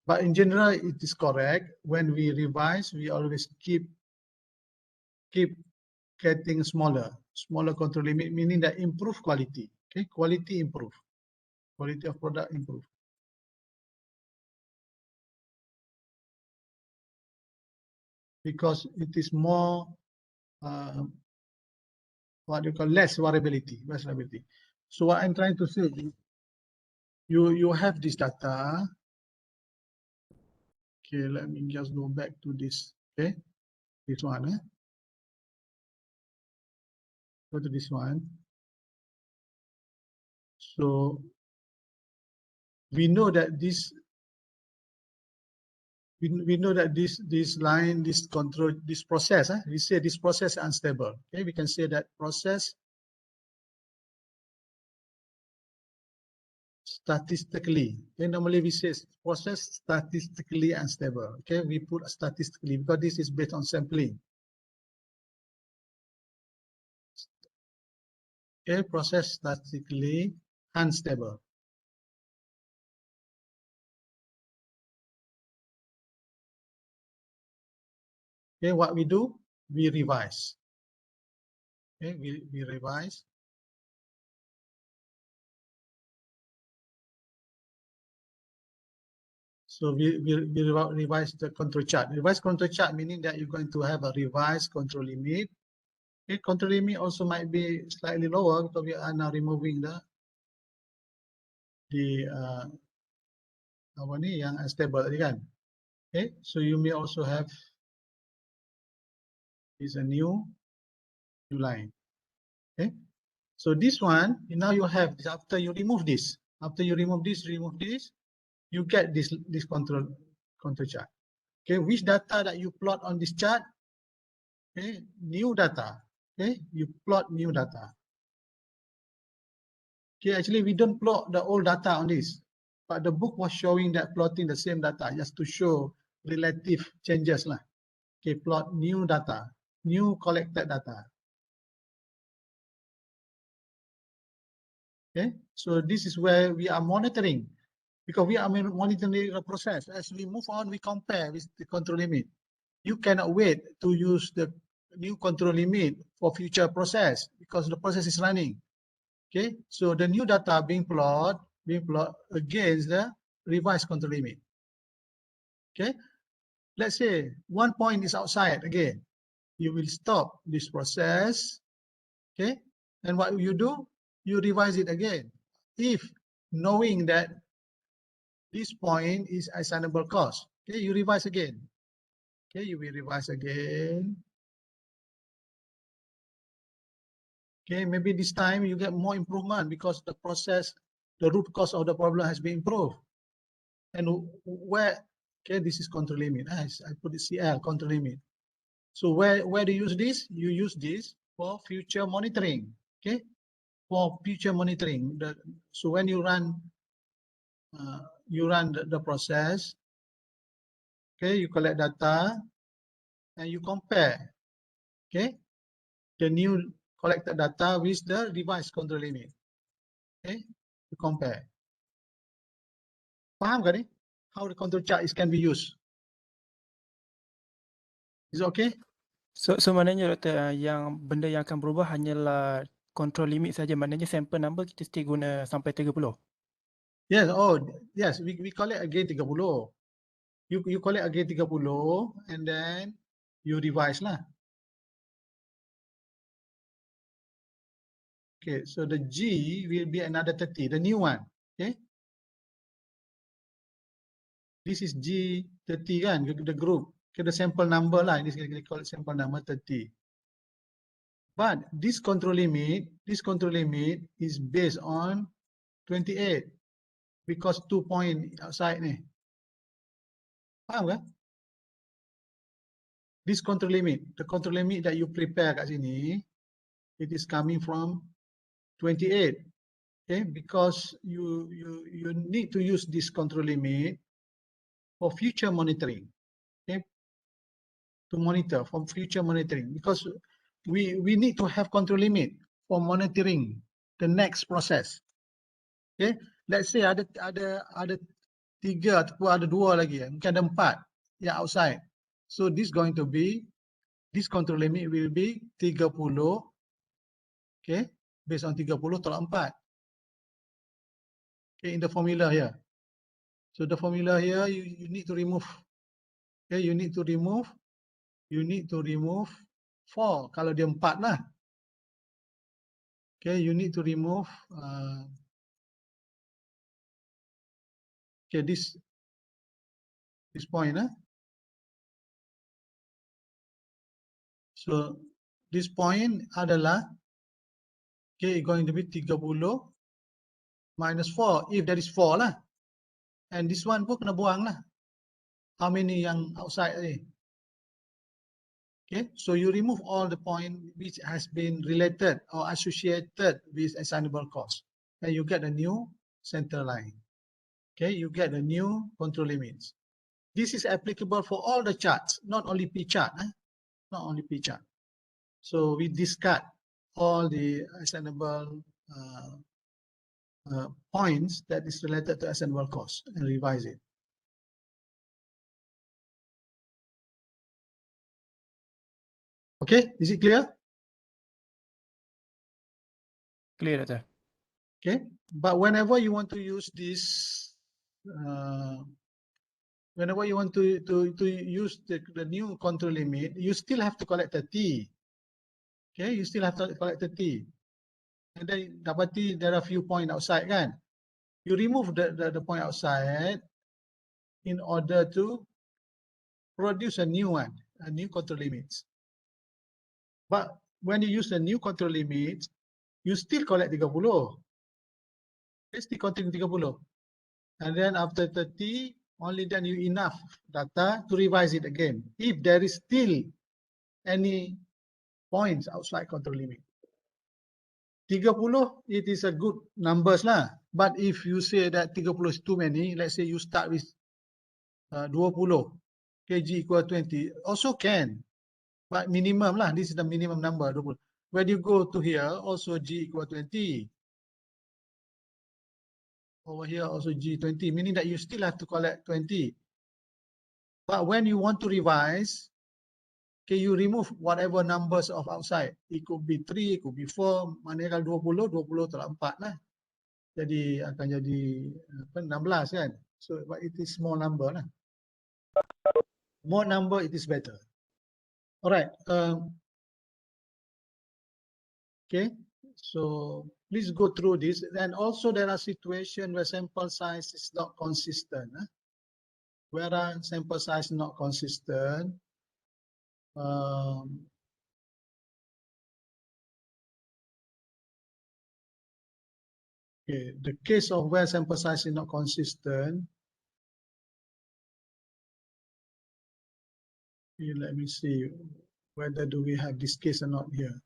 Speaker 1: But in general, it is correct. When we revise, we always keep getting smaller control limit, meaning that improve quality. Okay, quality improve, quality of product improve. Because it is more what you call less variability. So what I'm trying to say, you have this data. Okay, let me just go back to this. Okay, this one. Go to this one. So we know that this line, this control, this process, we say this process unstable. Okay, we can say that process statistically. Okay, normally we say process statistically unstable. Okay, we put statistically because this is based on sampling. Okay, process statistically unstable. Okay, what we do, we revise. Okay, we revise. So we revise the control chart. Revise control chart meaning that you're going to have a revised control limit. Okay, control limit also might be slightly lower because we are now removing the apa ni yang unstable tadi kan. Okay, so you may also have is a new line. Okay, so this one now you have this after you remove this. After you remove this, you get this control chart. Okay, which data that you plot on this chart? Okay, new data. Okay, you plot new data. Okay, actually we don't plot the old data on this, but the book was showing that plotting the same data just to show relative changes lah. Okay, plot new data, new collected data. Okay, so this is where we are monitoring, because we are monitoring the process. As we move on, we compare with the control limit. You cannot wait to use the new control limit for future process because the process is running. Okay, so the new data being plotted against the revised control limit. Okay, let's say one point is outside again. You will stop this process. Okay, and what you do? You revise it again. If knowing that this point is assignable cost, okay, you revise again. Okay, you will revise again. Okay, maybe this time you get more improvement because the process, the root cause of the problem has been improved. And where, okay, this is control limit. I put the CL control limit. So where do you use this? You use this for future monitoring. Okay, for future monitoring. So when you run the process, okay, you collect data and you compare, okay, the new collected data with the revised control limit. Okay, you compare. Faham kan ni? How the control chart can be used? Is it okay?
Speaker 3: So maknanya doktor, yang benda yang akan berubah hanyalah control limit saja. Maknanya sample number kita still guna sampai 30.
Speaker 1: Yes, oh yes, we collect again 30. You collect again 30 and then you revise lah. Okay, so the G will be another 30, the new one. Okay, this is G30 kan, the group. Okay, the sample number lah. This we call it sample number 30. But this control limit is based on 28 because 2 point outside ni. Faham kan? This control limit, the control limit that you prepare kat sini, it is coming from 28. Okay, because you need to use this control limit for future monitoring. Okay, to monitor from future monitoring because we need to have control limit for monitoring the next process. Okay, let's say ada 3 ataupun ada 2 lagi, mungkin ada 4 yang outside. So this going to be, this control limit will be 30. Okay, based on 30 tolak 4. Okay, in the formula here. So the formula here you need to remove. Okay, you need to remove 4 kalau dia 4 lah. Okay, you need to remove okay, this point. So this point adalah, okay, going to be 30 minus 4 if there is 4 lah. And this one pun kena buang lah. How many yang outside ni? Okay, so you remove all the point which has been related or associated with assignable cost, and you get a new center line. Okay, you get the new control limits. This is applicable for all the charts, not only P chart, not only P chart. So we discard all the assignable points that is related to assignable cost and revise it. Okay, is it clear?
Speaker 3: Clear, Doctor.
Speaker 1: Okay, but whenever you want to use this, whenever you want to use the new control limit, you still have to collect the T. Okay, you still have to collect the T. And then dapati there are a few points outside, kan? You remove the point outside in order to produce a new one, a new control limits. But when you use the new control limits, you still collect 30. You still continue 30. And then after 30, only then you enough data to revise it again. If there is still any points outside control limit. 30, it is a good numbers lah. But if you say that 30 is too many, let's say you start with 20, kg equal 20, also can. But minimum lah, this is the minimum number. 20. When you go to here, also G equal 20. Over here also G20, meaning that you still have to collect 20. But when you want to revise, okay, you remove whatever numbers of outside. It could be 3, it could be 4. Manakala 20 tolak 4 lah. Jadi akan jadi 16 kan. So but it is small number lah. More number, it is better. Alright. Okay. So please go through this. And also there are situations where sample size is not consistent. Where sample size not consistent. Okay, the case of where sample size is not consistent. Okay, let me see whether do we have this case or not here.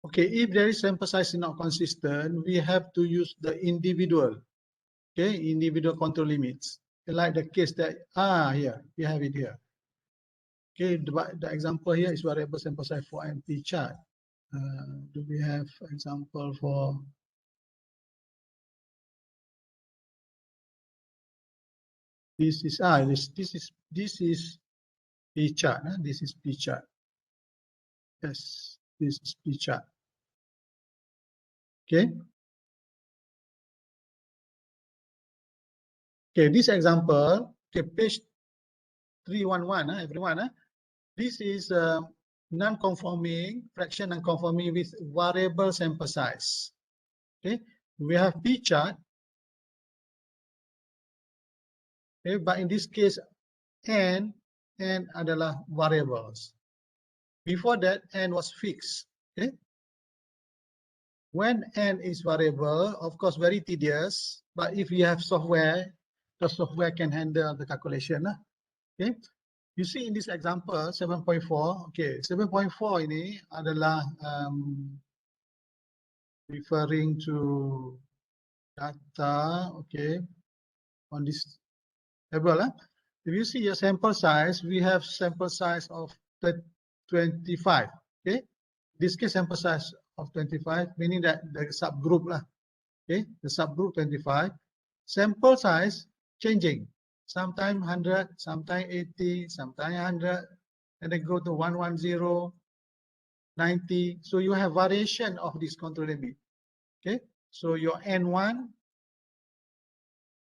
Speaker 1: Okay, if there is sample size is not consistent, we have to use the individual, okay, individual control limits. Like the case that, here, we have it here. Okay, the example here is variable sample size for MP chart. Do we have example for this is this is P chart. This is P chart. Yes, this is P chart. Okay. Okay, this example, okay, page 311, everyone. This is non-conforming, fraction non-conforming with variable sample size. Okay, we have P chart. Okay, but in this case, N adalah variables. Before that, N was fixed. Okay. When N is variable, of course, very tedious, but if you have software, the software can handle the calculation. Okay. You see in this example, 7.4, okay, 7.4 ini adalah referring to data, okay, on this table. If you see your sample size, we have sample size of 25, okay. This case sample size of 25, meaning that the subgroup lah, okay, the subgroup 25. Sample size changing. Sometimes 100, sometimes 80, sometimes 100, and then go to 110, 90. So you have variation of this control limit. Okay, so your N1,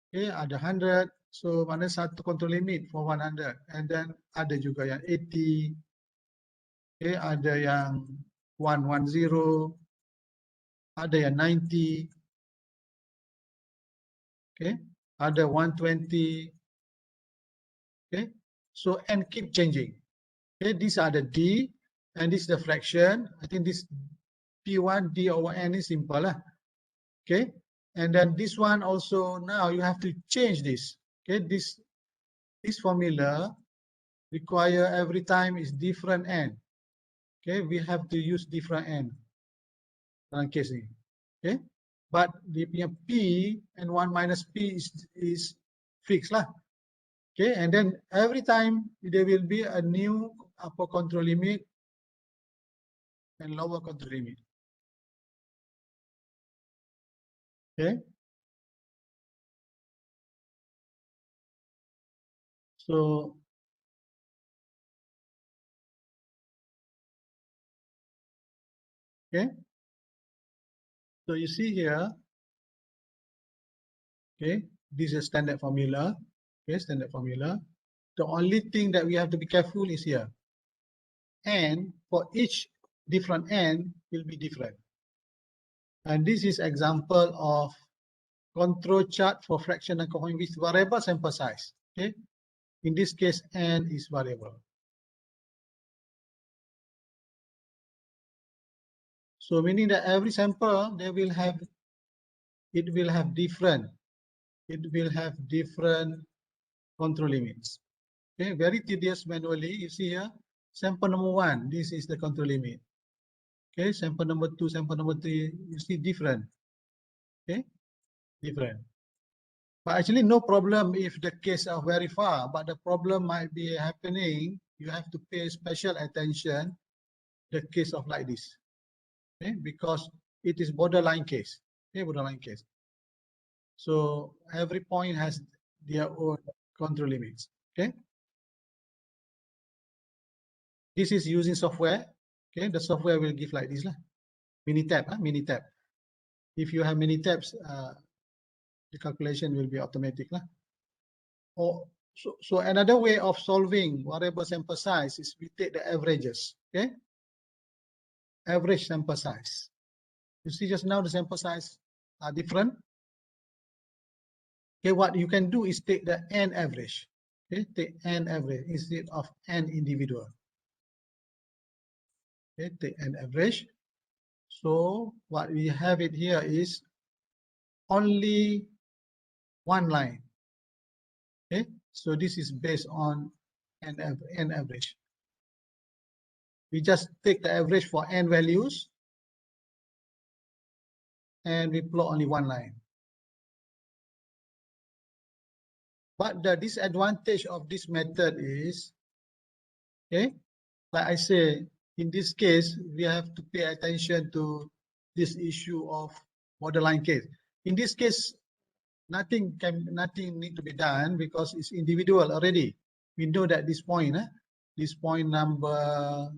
Speaker 1: okay, ada 100. So mana satu control limit for 100, and then ada juga yang 80. Okay, ada yang 110, ada yang 90. Okay, ada 120. Okay, so N keep changing. Okay, these are the D, and this is the fraction. I think this P1 D over N is simple lah. Okay, and then this one also now you have to change this. Okay, this formula require every time is different N. Okay, we have to use different n dalam case ni. Okay, but dia punya p and 1 minus p is fixed lah. Okay, and then every time there will be a new upper control limit and lower control limit. Okay, so okay, so you see here, okay, this is standard formula. Okay, standard formula. The only thing that we have to be careful is here. And for each different n will be different. And this is example of control chart for fraction and cohort with variable sample size. Okay, in this case, n is variable. So meaning that every sample it will have different control limits. Okay, very tedious manually. You see here, sample number 1, this is the control limit. Okay, sample number 2, sample number 3, you see different. Okay, different. But actually no problem if the case are very far, but the problem might be happening. You have to pay special attention the case of like this. Okay, because it is borderline case. Okay, borderline case. So every point has their own control limits. Okay. This is using software. Okay, the software will give like this lah. Minitab, Minitab. If you have many tabs, the calculation will be automatic lah. Or so another way of solving variable sample size is we take the averages. Okay, average sample size. You see just now the sample size are different. Okay, what you can do is take the n average. Okay, take n average instead of n individual. Okay, take n average. So what we have it here is only one line. Okay, so this is based on n average. We just take the average for n values and we plot only one line. But the disadvantage of this method is, okay, like I say, in this case, we have to pay attention to this issue of borderline case. In this case, nothing need to be done because it's individual already. We know that this point number,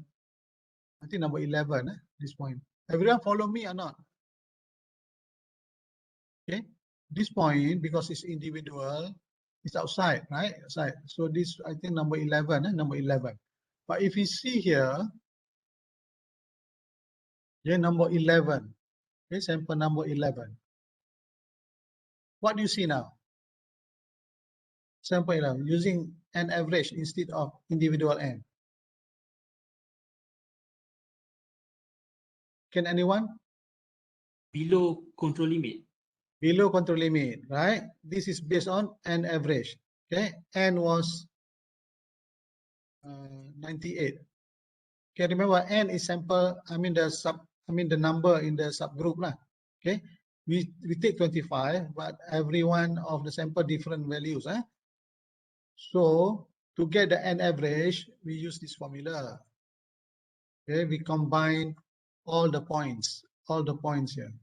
Speaker 1: I think number 11, this point. Everyone follow me or not? Okay, this point, because it's individual, it's outside, right? Outside. So this, I think number 11, number 11. But if you see here, yeah, number 11, okay, sample number 11. What do you see now? Sample 11, using an average instead of individual n. Can anyone?
Speaker 2: Below control limit.
Speaker 1: Below control limit, right? This is based on n average. Okay, n was 98. Okay, remember n is sample. I mean the number in the subgroup lah. Okay, we take 25, but every one of the sample different values. So to get the n average, we use this formula. Okay, we combine all the points here.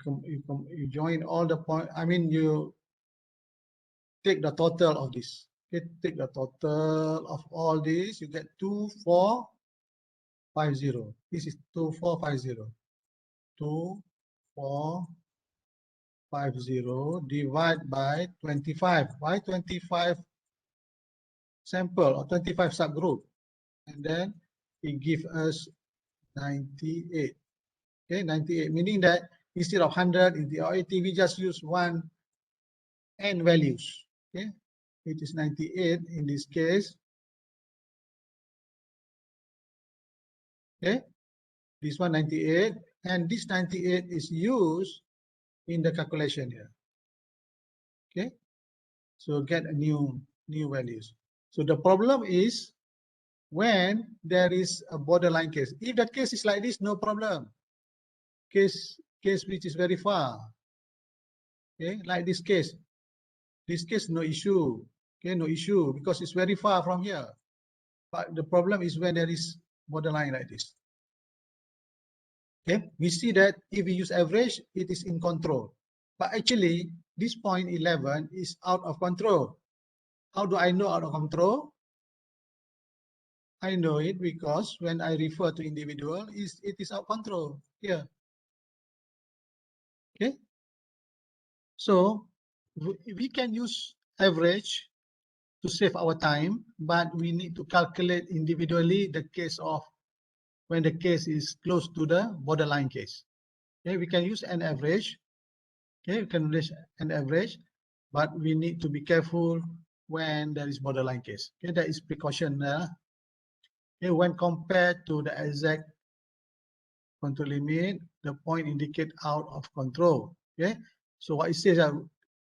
Speaker 1: You join all the points. I mean, you take the total of this. Okay, take the total of all this. You get 2450. This is 2450. 2450 divide by 25. Why 25 sample or 25 subgroup? And then it gives us 98. Okay, 98, meaning that instead of 100 in the RAT, we just use one n values. Okay, it is 98 in this case. Okay, this one 98, and this 98 is used in the calculation here. Okay, so get a new values. So the problem is when there is a borderline case. If the case is like this, no problem. Case which is very far. Okay, like this case. This case, no issue. Okay, no issue because it's very far from here. But the problem is when there is borderline like this. Okay, we see that if we use average, it is in control. But actually, this point 11 is out of control. How do I know out of control? I know it because when I refer to individual, it is out of control here. Okay, so we can use average to save our time, but we need to calculate individually the case of when the case is close to the borderline case. Okay, we can use an average. Okay, we can use an average, but we need to be careful when there is borderline case. Okay, that is precaution. Okay, when compared to the exact control limit, the point indicate out of control. Okay, so what it says that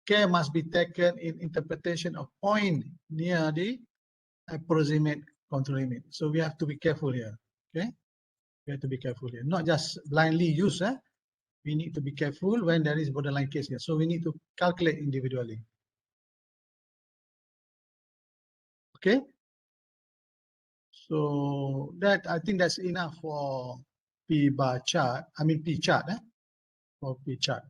Speaker 1: care must be taken in interpretation of point near the approximate control limit. So we have to be careful here. Okay, we have to be careful here. Not just blindly use. We need to be careful when there is borderline case here. So we need to calculate individually. Okay. So that I think that's enough for P bar chart. I mean P chart. For P chart.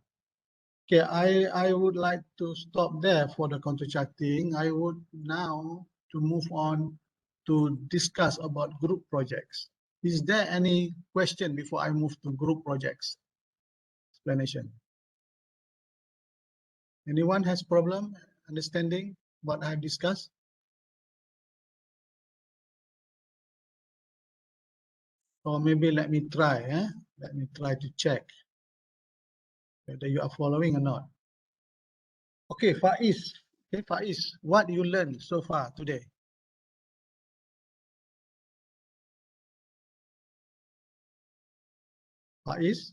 Speaker 1: Okay, I would like to stop there for the contour charting. I would now to move on to discuss about group projects. Is there any question before I move to group projects? Explanation. Anyone has problem understanding what I've discussed? Or maybe let me try. Let me try to check whether you are following or not. Okay, Faiz. Okay, Faiz, what you learned so far today? Faiz?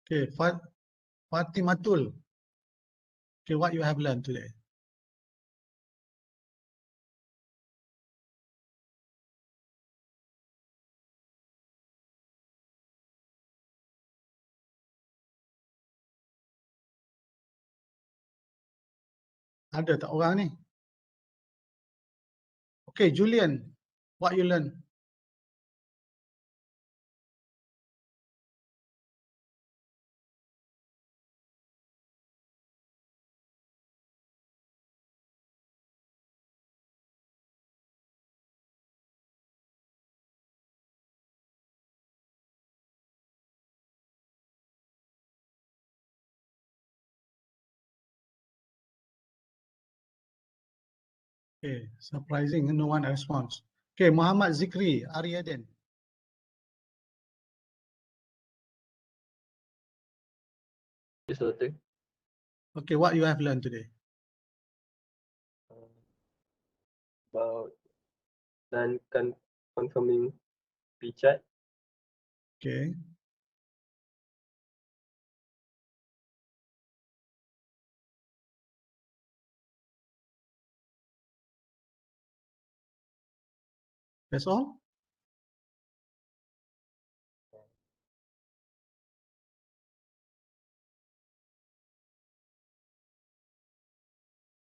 Speaker 1: Okay, Fatimatul. Okay, what you have learned today? Ada tak orang ni? Okay, Julian, what you learn? Okay, surprising, no one responds. Okay, Muhammad Zikri, Ariaden.
Speaker 4: Yes, Doctor.
Speaker 1: Okay, what you have learned today?
Speaker 4: About non-conforming P chart.
Speaker 1: Okay. That's all?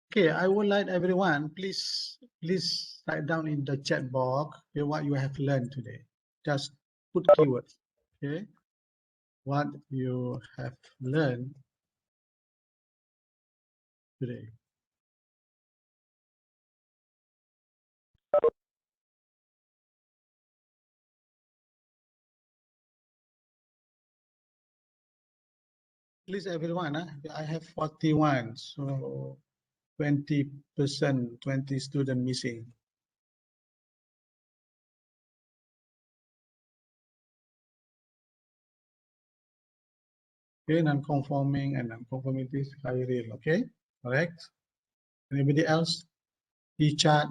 Speaker 1: Okay, I would like everyone, please write down in the chat box okay, what you have learned today. Just put keywords. Okay, what you have learned today. Please, everyone. I have 41, so 20%, 20 students missing. Okay, non-conforming and non-conformity is very real. Okay, correct. Anybody else? P chart,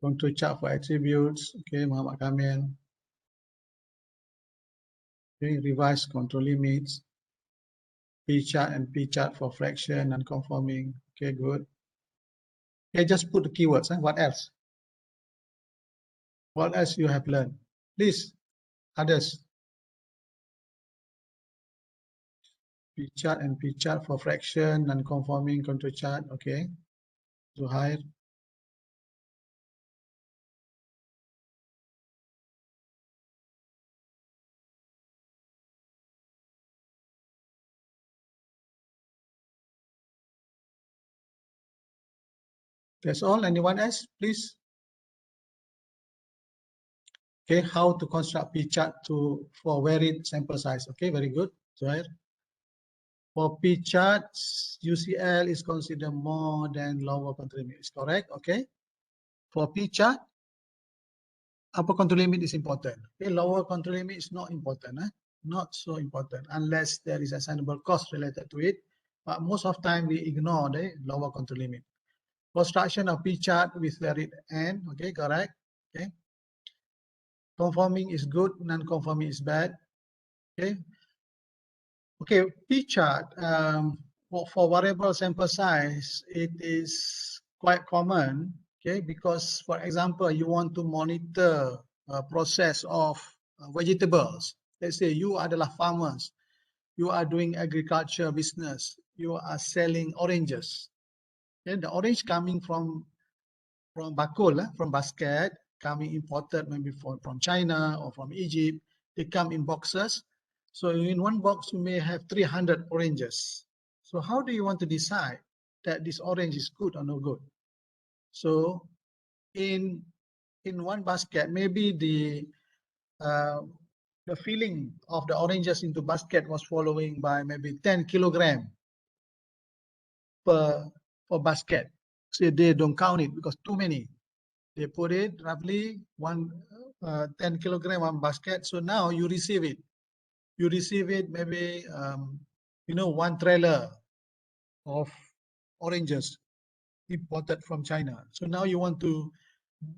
Speaker 1: contour chart for attributes. Okay, Muhammad Kamil. Okay, revise control limits, P chart and P chart for fraction and conforming. Okay, good. Okay, just put the keywords. What else? What else you have learned? Please, others. P chart and P chart for fraction and conforming control chart. Okay. Zuhair. That's all. Anyone else, please? Okay, how to construct P chart for varied sample size. Okay, very good, Zuhair. For P charts, UCL is considered more than lower control limit. Is correct? Okay. For P chart, upper control limit is important. Okay, lower control limit is not important. Not so important unless there is assignable cost related to it. But most of the time we ignore the lower control limit. Construction of P chart with varied N. Okay, correct. Okay. Conforming is good, non-conforming is bad. Okay. Okay, P chart for variable sample size, it is quite common. Okay, because for example, you want to monitor process of vegetables. Let's say you adalah farmers, you are doing agriculture business, you are selling oranges. Okay, the orange coming from bakul, from basket, coming imported maybe from China or from Egypt. They come in boxes. So in one box, you may have 300 oranges. So how do you want to decide that this orange is good or no good? So in one basket, maybe the filling of the oranges into basket was following by maybe 10 kilogram per basket. So they don't count it because too many. They put it roughly 10 kilogram one basket. So now you receive it. You receive it maybe, one trailer of oranges imported from China. So now you want to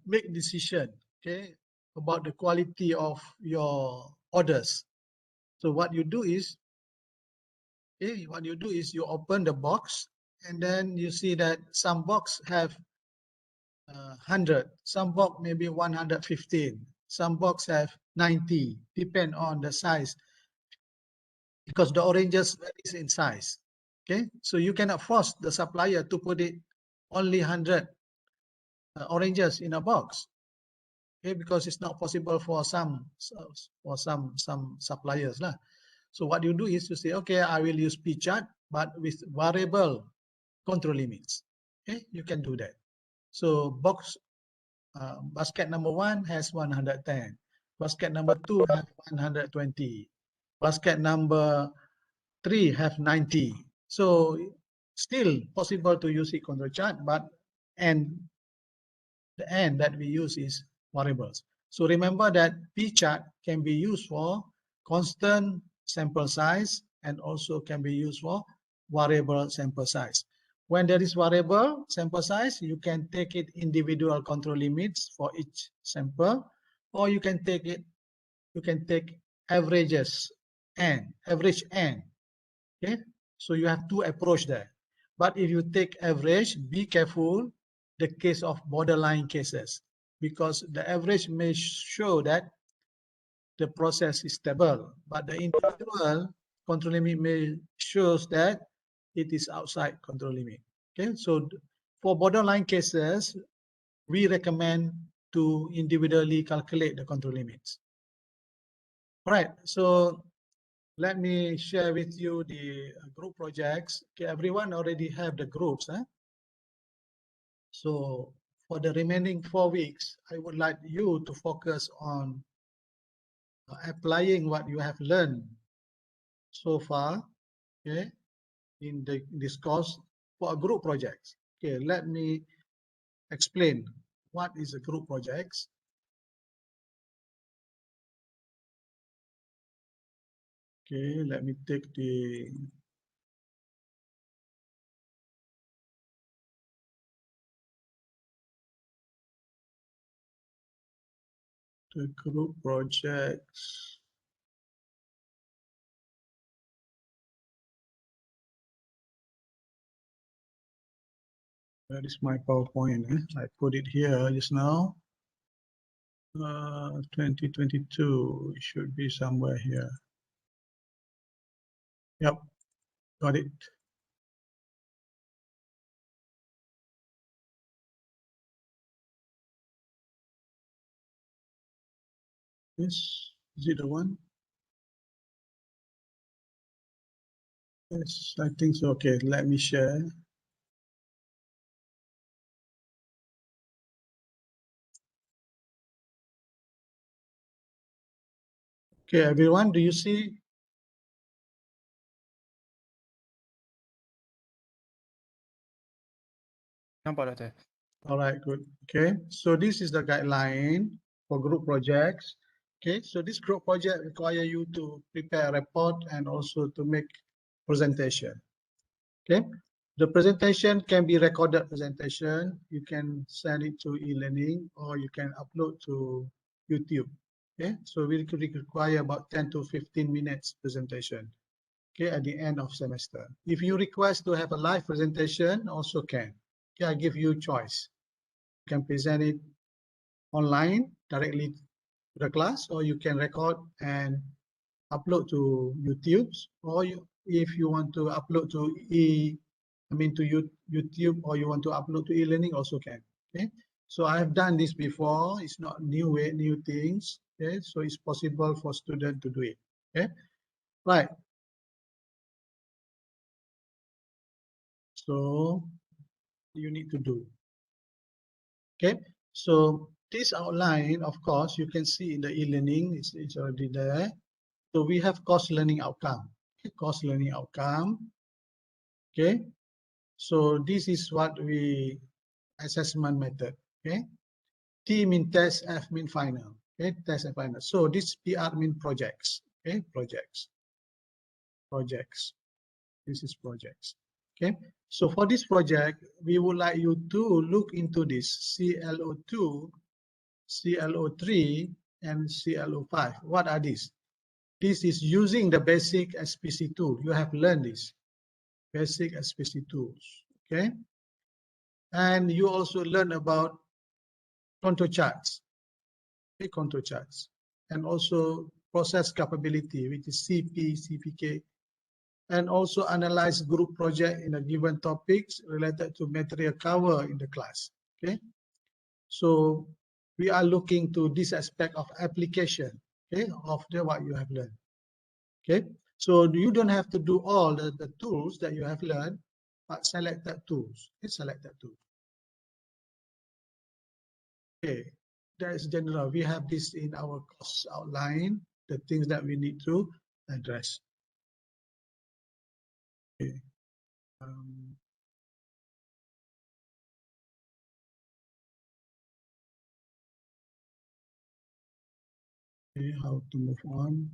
Speaker 1: make decision, okay, about the quality of your orders. So what you do is, you open the box and then you see that some box have 100, some box maybe 115, some box have 90, depend on the size, because the oranges varies in size. Okay, so you cannot force the supplier to put it only 100 oranges in a box. Okay, because it's not possible for some suppliers lah. So what you do is you say, okay, I will use P chart, but with variable control limits. Okay, you can do that. So basket number 1 has 110. Basket number 2 have 120. Basket number 3 have 90. So still possible to use a control chart, but the N that we use is variables. So remember that P chart can be used for constant sample size and also can be used for variable sample size. When there is variable sample size, you can take it individual control limits for each sample, or you can take averages N, average N. Okay, so you have two approach there. But if you take average, be careful the case of borderline cases, because the average may show that the process is stable, but the individual control limit may shows that it is outside control limit. Okay, so for borderline cases, we recommend to individually calculate the control limits. All right, so let me share with you the group projects. Okay, everyone already have the groups. So for the remaining 4 weeks, I would like you to focus on applying what you have learned so far, okay, in this course for a group projects. Okay, let me explain what is a group projects. Okay, let me take the group projects. That is my PowerPoint. I put it here just now. 2022, it should be somewhere here. Yep, got it. Yes, is it the one? Yes, I think so. Okay, let me share. Okay, everyone, do you see?
Speaker 3: Nampak Doktor?
Speaker 1: All right, good. Okay, so this is the guideline for group projects. Okay, so this group project require you to prepare a report and also to make presentation. Okay, the presentation can be recorded presentation. You can send it to e-learning or you can upload to YouTube. Okay, so we could require about 10 to 15 minutes presentation. Okay, at the end of semester. If you request to have a live presentation, also can. Okay, I give you choice. You can present it online directly to the class, or you can record and upload to YouTube, or if you want to upload to YouTube, or you want to upload to e-learning, also can. Okay, so I have done this before. It's not new things. Okay, so it's possible for students to do it. Okay, right. So you need to do. Okay, so this outline, of course, you can see in the e-learning, it's already there. So we have course learning outcome. Okay, course learning outcome. Okay, so this is what we assessment method. Okay, T mean test, F mean final. Okay, test and final. So this PR mean projects. Okay, projects. This is projects. Okay, so for this project, we would like you to look into this CLO2, CLO3, and CLO5. What are these? This is using the basic SPC tool. You have learned this basic SPC tools. Okay, and you also learn about contour charts. Okay, contour charts, and also process capability, which is CP, CPK, and also analyze group project in a given topics related to material cover in the class. Okay, so we are looking to this aspect of application, okay, of what you have learned. Okay, so you don't have to do all the tools that you have learned, but selected tools. Okay, selected tools. Okay, that is general. We have this in our course outline, the things that we need to address. Okay. Okay, how to move on?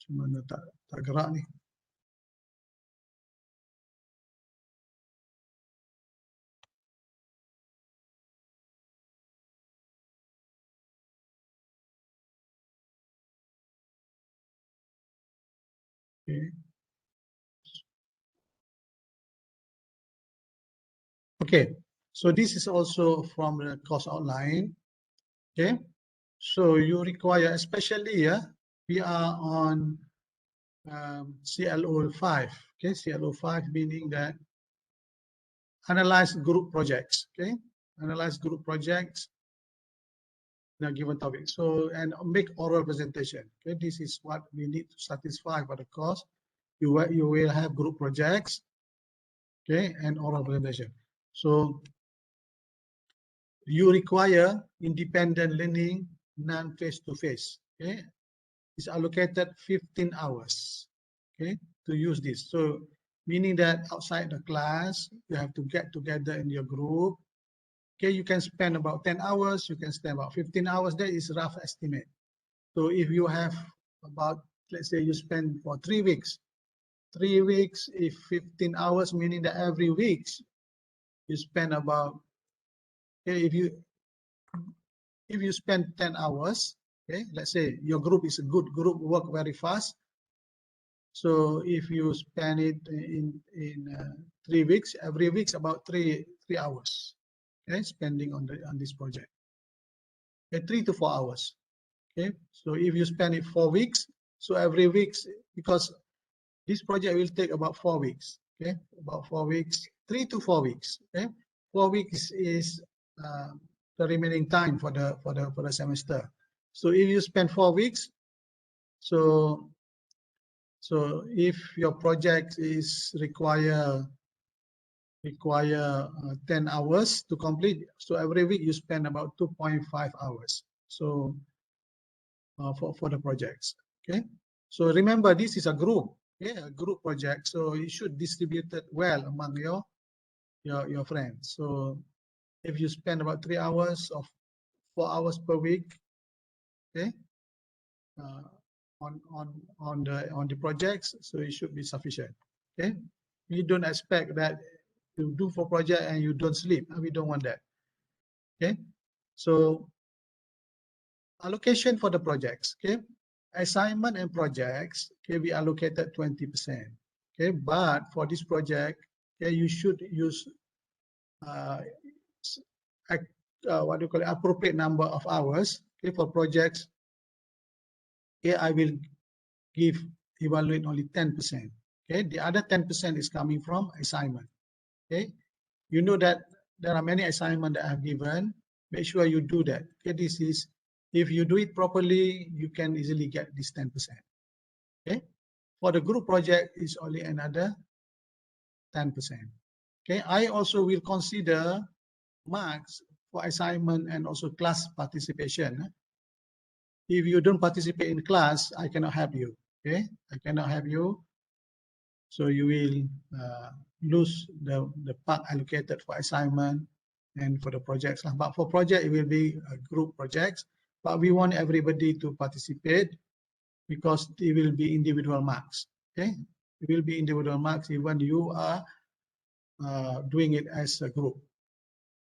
Speaker 1: Cuma tak gerak ni. Okay. Okay, so this is also from the course outline. Okay, so you require, especially we are on CLO5. Okay, CLO5 meaning that analyze group projects. Okay, analyze group projects in a given topic. So, and make oral presentation. Okay, this is what we need to satisfy for the course. You will have group projects, okay, and oral presentation. So you require independent learning, non-face-to-face. Okay, it's allocated 15 hours. Okay, to use this. So meaning that outside the class, you have to get together in your group. Okay, you can spend about 10 hours, you can spend about 15 hours. That is rough estimate. So if you have about, let's say you spend for 3 weeks, 3 weeks, if 15 hours, meaning that every week you spend about, okay, if you spend 10 hours, okay, let's say your group is a good group, work very fast. So if you spend it in 3 weeks, every week's about three hours, okay, spending on this project. Okay, 3 to 4 hours. Okay, so if you spend it 4 weeks, so every week, because this project will take about 4 weeks. Okay, about 4 weeks, 3 to 4 weeks. Okay, 4 weeks is the remaining time for the semester. So if you spend 4 weeks, so if your project is require 10 hours to complete, so every week you spend about 2.5 hours. So for the projects. Okay, so remember this is a group, okay, a group project, so you should distribute it well among your friends. So if you spend about 3 hours or 4 hours per week, okay, on the projects, so it should be sufficient. Okay, you don't expect that you do for project and you don't sleep. We don't want that. Okay, so allocation for the projects. Okay, assignment and projects, okay, we allocated 20%. Okay, but for this project, okay, you should use what do you call it, appropriate number of hours. Okay, for projects, okay, I will evaluate only 10%. Okay, the other 10% is coming from assignment. Okay, you know that there are many assignments that I have given. Make sure you do that. Okay, this is, if you do it properly, you can easily get this 10%. Okay, for the group project is only another 10%. Okay, I also will consider marks for assignment and also class participation. If you don't participate in class, I cannot help you. Okay, I cannot help you. So you will lose the part allocated for assignment and for the projects. But for project, it will be group projects. But we want everybody to participate because it will be individual marks. Okay, it will be individual marks even you are doing it as a group.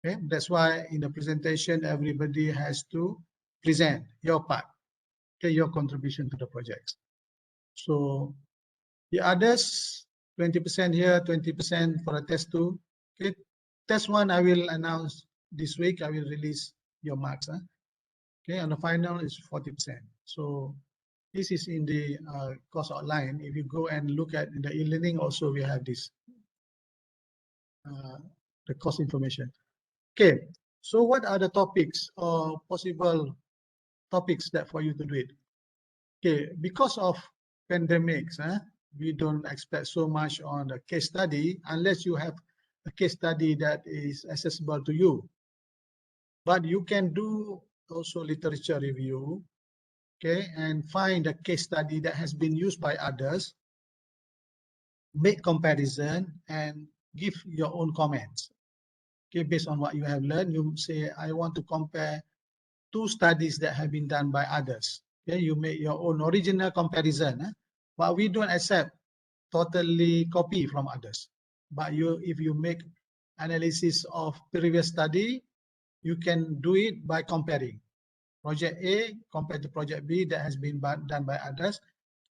Speaker 1: Okay, that's why in the presentation, everybody has to present your part, okay, your contribution to the projects. So the others, 20% here, 20% for a test 2. Okay, test 1 I will announce this week. I will release your marks. Okay, and the final is 40%. So this is in the course outline. If you go and look at the e-learning, also we have this the course information. Okay, so what are the topics or possible topics that for you to do it? Okay, because of pandemics, we don't expect so much on the case study unless you have a case study that is accessible to you. But you can do also literature review, okay, and find a case study that has been used by others, make comparison and give your own comments. Okay, based on what you have learned, you say, I want to compare 2 studies that have been done by others. Okay, you make your own original comparison, but we don't accept totally copy from others. But if you make analysis of previous study, you can do it by comparing project A compared to project B that has been done by others,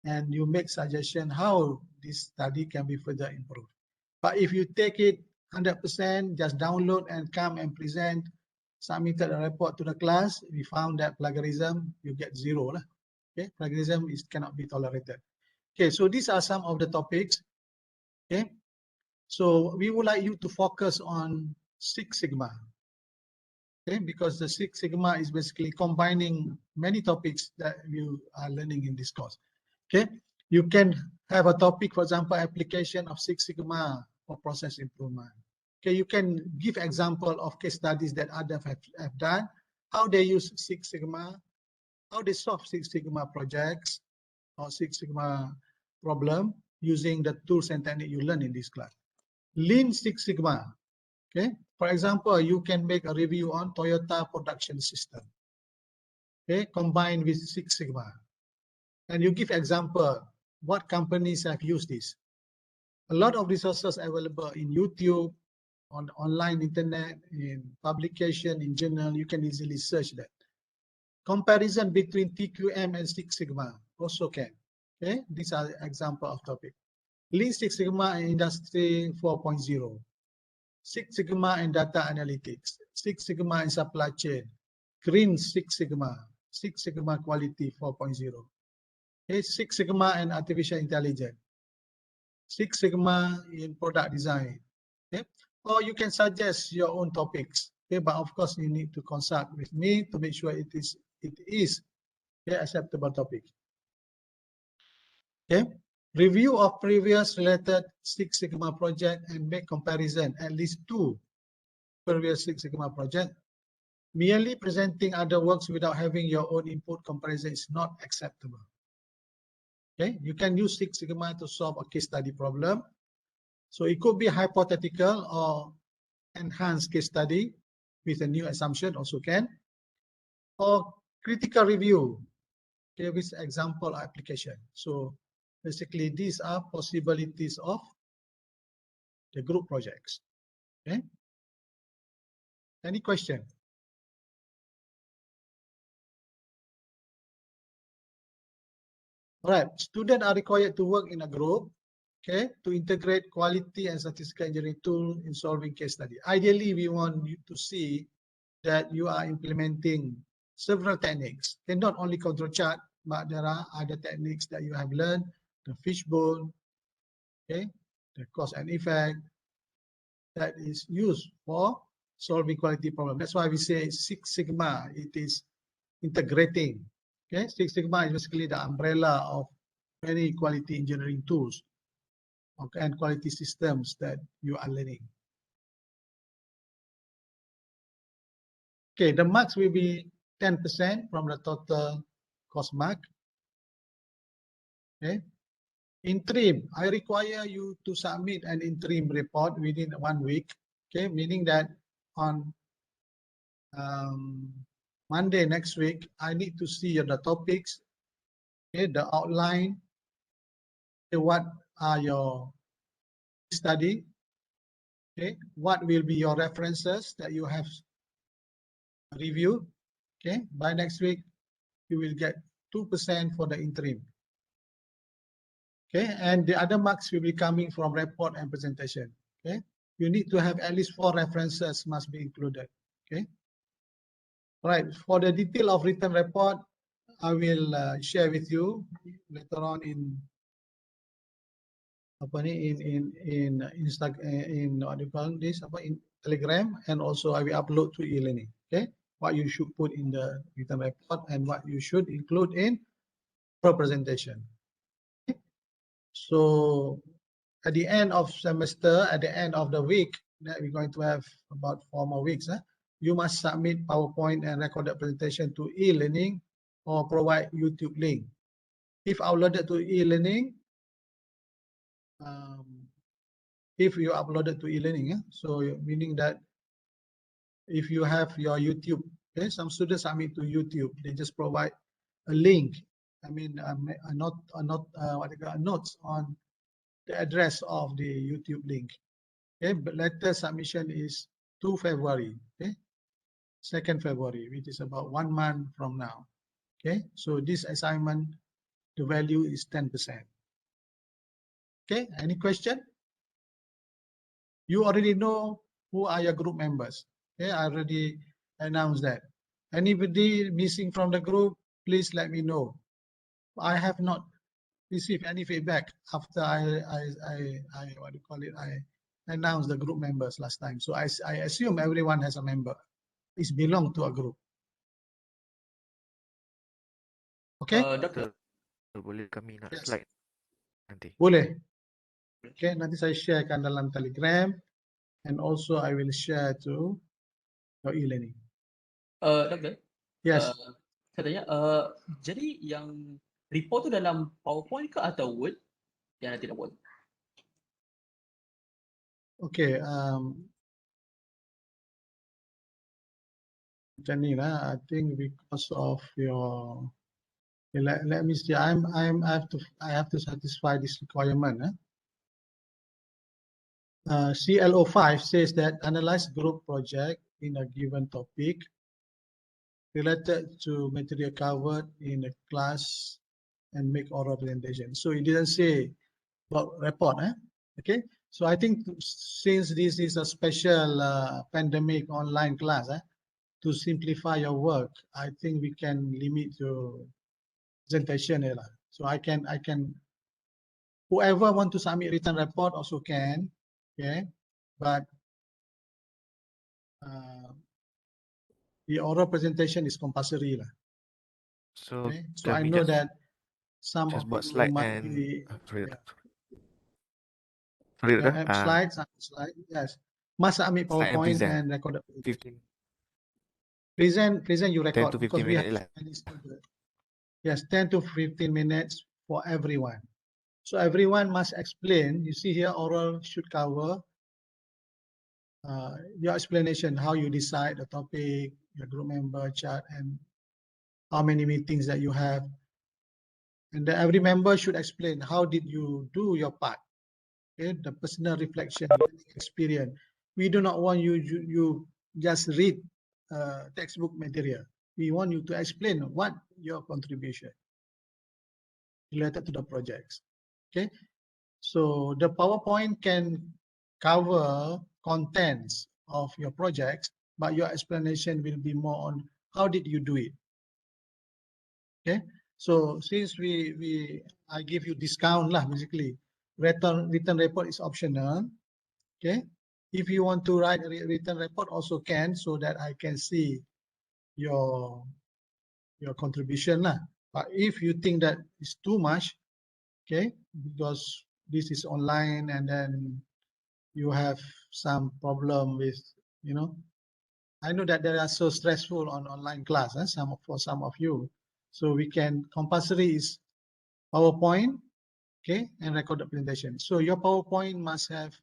Speaker 1: and you make suggestion how this study can be further improved. But if you take it 100%, just download and come and present, submitted a report to the class, we found that plagiarism, you get 0. Okay, plagiarism cannot be tolerated. Okay, so these are some of the topics. Okay, so we would like you to focus on Six Sigma. Okay, because the Six Sigma is basically combining many topics that you are learning in this course. Okay, you can have a topic, for example, application of Six Sigma for process improvement. Okay, you can give example of case studies that others have done, how they use Six Sigma, how they solve Six Sigma projects or Six Sigma problem using the tools and technique you learn in this class. Lean Six Sigma. Okay, for example, you can make a review on Toyota production system. Okay, combined with Six Sigma, and you give example what companies have used this. A lot of resources available in YouTube, on online internet, in publication, in journal. You can easily search that. Comparison between TQM and Six Sigma also can. Okay, these are example of topic. Lean Six Sigma in Industry 4.0, Six Sigma in Data Analytics, Six Sigma in Supply Chain, Green Six Sigma, Six Sigma Quality 4.0, okay, Six Sigma in Artificial Intelligence, Six Sigma in Product Design, okay? Or you can suggest your own topics, okay? But of course you need to consult with me to make sure it is okay, acceptable topic. Okay, review of previous related Six Sigma project and make comparison at least 2 previous Six Sigma project. Merely presenting other works without having your own input comparison is not acceptable. Okay, you can use Six Sigma to solve a case study problem. So it could be hypothetical or enhanced case study with a new assumption also can, or critical review, okay, with example application. So basically these are possibilities of the group projects. Okay. Any question? All right. Students are required to work in a group, okay, to integrate quality and statistical engineering tool in solving case study. Ideally, we want you to see that you are implementing several techniques. Okay, not only control chart, but there are other techniques that you have learned, the fishbone, okay, the cause and effect that is used for solving quality problem. That's why we say Six Sigma, it is integrating. Okay, Six Sigma is basically the umbrella of many quality engineering tools, okay, and quality systems that you are learning. Okay, the marks will be 10% from the total course mark. Okay, interim, I require you to submit an interim report within 1 week. Okay, meaning that on Monday next week, I need to see the topics, okay, the outline, okay, what are your study, okay, what will be your references that you have reviewed. Okay, by next week, you will get 2% for the interim. Okay, and the other marks will be coming from report and presentation. Okay, you need to have at least 4 references must be included. Okay, all right, for the detail of written report, I will share with you later on in what do you call this, in Telegram, and also I will upload to e-learning. Okay, what you should put in the written report and what you should include in your presentation. Okay? So at the end of semester, at the end of the week, that we're going to have about 4 more weeks, you must submit PowerPoint and recorded presentation to e-learning or provide YouTube link. If uploaded to e-learning, if you uploaded to e-learning, so meaning that if you have your YouTube, okay, some students submit to YouTube, they just provide a link. I mean, notes on the address of the YouTube link. Okay, but later submission is 2 February. Okay, 2nd February, which is about 1 month from now. Okay, so this assignment, the value is 10%. Okay, any question? You already know who are your group members. Okay, I already announced that. Anybody missing from the group, please let me know. I have not received any feedback after I what do you call it? I announced the group members last time. So I assume everyone has a member. It's belong to a group. Okay?
Speaker 2: Doctor.
Speaker 5: Boleh kami nak
Speaker 1: Yes.
Speaker 5: slide nanti.
Speaker 1: Boleh. Okay, nanti saya sharekan dalam Telegram, and also I will share to your e-learning.
Speaker 2: Doctor.
Speaker 1: Yes.
Speaker 2: Saya tanya, jadi yang report tu dalam PowerPoint ke atau Word yang nanti nak buat?
Speaker 1: Okay. Macam ni lah. I think because of your, okay, let me see. I have to satisfy this requirement. CLO5 says that analyze group project in a given topic related to material covered in a class and make oral presentation. So it didn't say about report. Okay. So I think since this is a special pandemic online class, to simplify your work, I think we can limit your presentation. So I can, whoever want to submit written report also can, okay, but the oral presentation is compulsory.
Speaker 5: So
Speaker 1: Okay? So
Speaker 5: can
Speaker 1: I
Speaker 5: we
Speaker 1: know
Speaker 5: just
Speaker 1: that some
Speaker 5: just
Speaker 1: of
Speaker 5: buat
Speaker 1: you
Speaker 5: slide
Speaker 1: might
Speaker 5: and
Speaker 1: be,
Speaker 5: sorry,
Speaker 1: yeah,
Speaker 5: sorry,
Speaker 1: have slides, yes, must submit
Speaker 5: slide and
Speaker 1: PowerPoint
Speaker 5: present
Speaker 1: and record the
Speaker 5: 15
Speaker 1: present you
Speaker 5: 10
Speaker 1: record
Speaker 5: to
Speaker 1: because
Speaker 5: 15
Speaker 1: we have
Speaker 5: minutes lah.
Speaker 1: many students. Yes, 10 to 15 minutes for everyone. So everyone must explain. You see here, oral should cover your explanation, how you decide the topic, your group member chart, and how many meetings that you have. And then every member should explain how did you do your part. Okay, the personal reflection, experience. We do not want you just read textbook material. We want you to explain what your contribution related to the projects. Okay, so the PowerPoint can cover contents of your projects, but your explanation will be more on how did you do it. Okay, so since I give you discount lah, basically written report is optional. Okay, if you want to write a written report also can, so that I can see your contribution lah. But if you think that it's too much, okay, because this is online and then you have some problem with, you know, I know that they are so stressful on online class, for some of you. So we can compulsory is PowerPoint, okay, and record the presentation. So your PowerPoint must have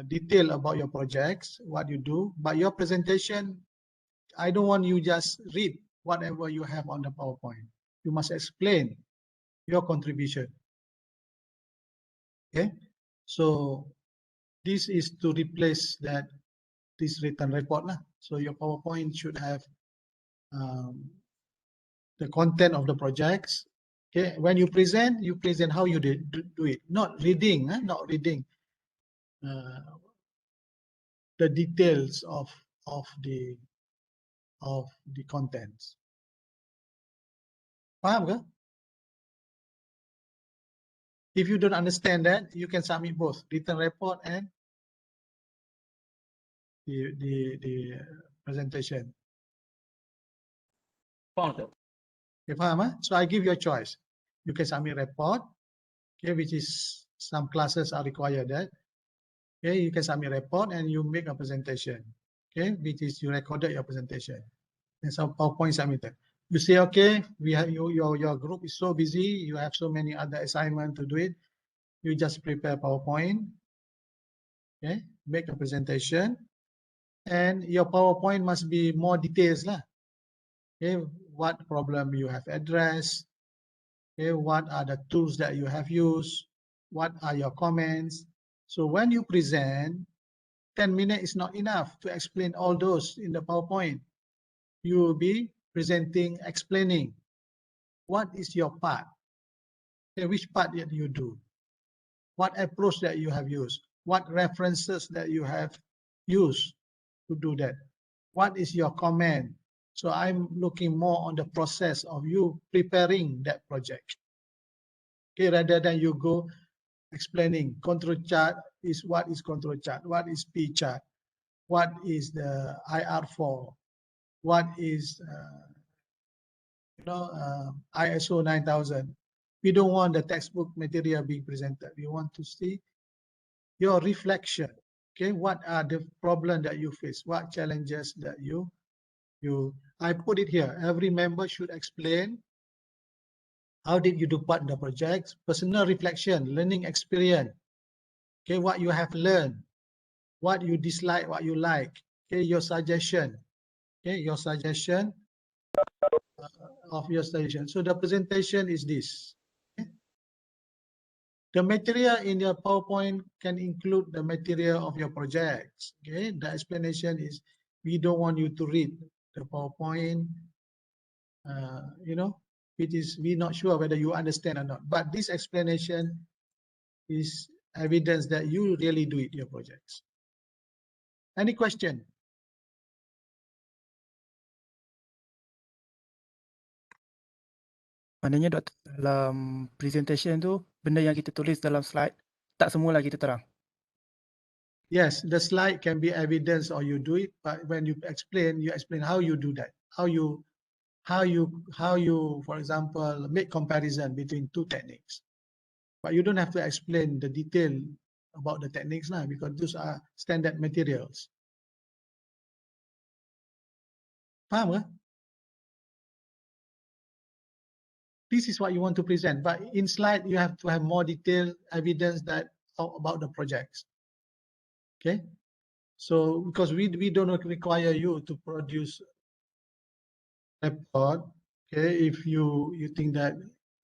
Speaker 1: detail about your projects, what you do, but your presentation, I don't want you just read whatever you have on the PowerPoint. You must explain your contribution. Okay, so this is to replace this written report lah. So your PowerPoint should have the content of the projects. Okay, when you present how you do it, not reading, not reading the details of the contents. Faham ke? If you don't understand that, you can submit both written report and the presentation.
Speaker 4: Faham.
Speaker 1: Okay, faham? So I give you a choice. You can submit report, okay, which is some classes are required that. Okay, you can submit report and you make a presentation. Okay, which is you recorded your presentation and some PowerPoint submitted. You say, okay, we have your group is so busy, you have so many other assignments to do it. You just prepare PowerPoint, okay, make a presentation, and your PowerPoint must be more details lah. Okay, what problem you have addressed, okay, what are the tools that you have used, what are your comments. So when you present, 10 minutes is not enough to explain all those in the PowerPoint. You will be presenting, explaining what is your part, okay, which part that you do, what approach that you have used, what references that you have used to do that, what is your comment. So I'm looking more on the process of you preparing that project. Okay, rather than you go explaining control chart is what is control chart, what is P chart, what is the IR4, what is ISO 9000. We don't want the textbook material being presented. We want to see your reflection. Okay, what are the problems that you face? What challenges that I put it here. Every member should explain how did you do part in the project, personal reflection, learning experience. Okay, what you have learned, what you dislike, what you like. Okay, your suggestion. Okay, your suggestion of your suggestion. So the presentation is this. Okay? The material in your PowerPoint can include the material of your projects. Okay, the explanation is we don't want you to read the PowerPoint, which is we're not sure whether you understand or not. But this explanation is evidence that you really do it, your projects. Any question?
Speaker 3: Maknanya doktor, dalam presentation tu, benda yang kita tulis dalam slide, tak semualah kita terang.
Speaker 1: Yes, the slide can be evidence or you do it, but when you explain how you do that, how you, for example, make comparison between two techniques. But you don't have to explain the detail about the techniques now, because those are standard materials. Faham ke? This is what you want to present, but in slide you have to have more detailed evidence that about the projects. Okay, so because we don't require you to produce report, okay, if you think that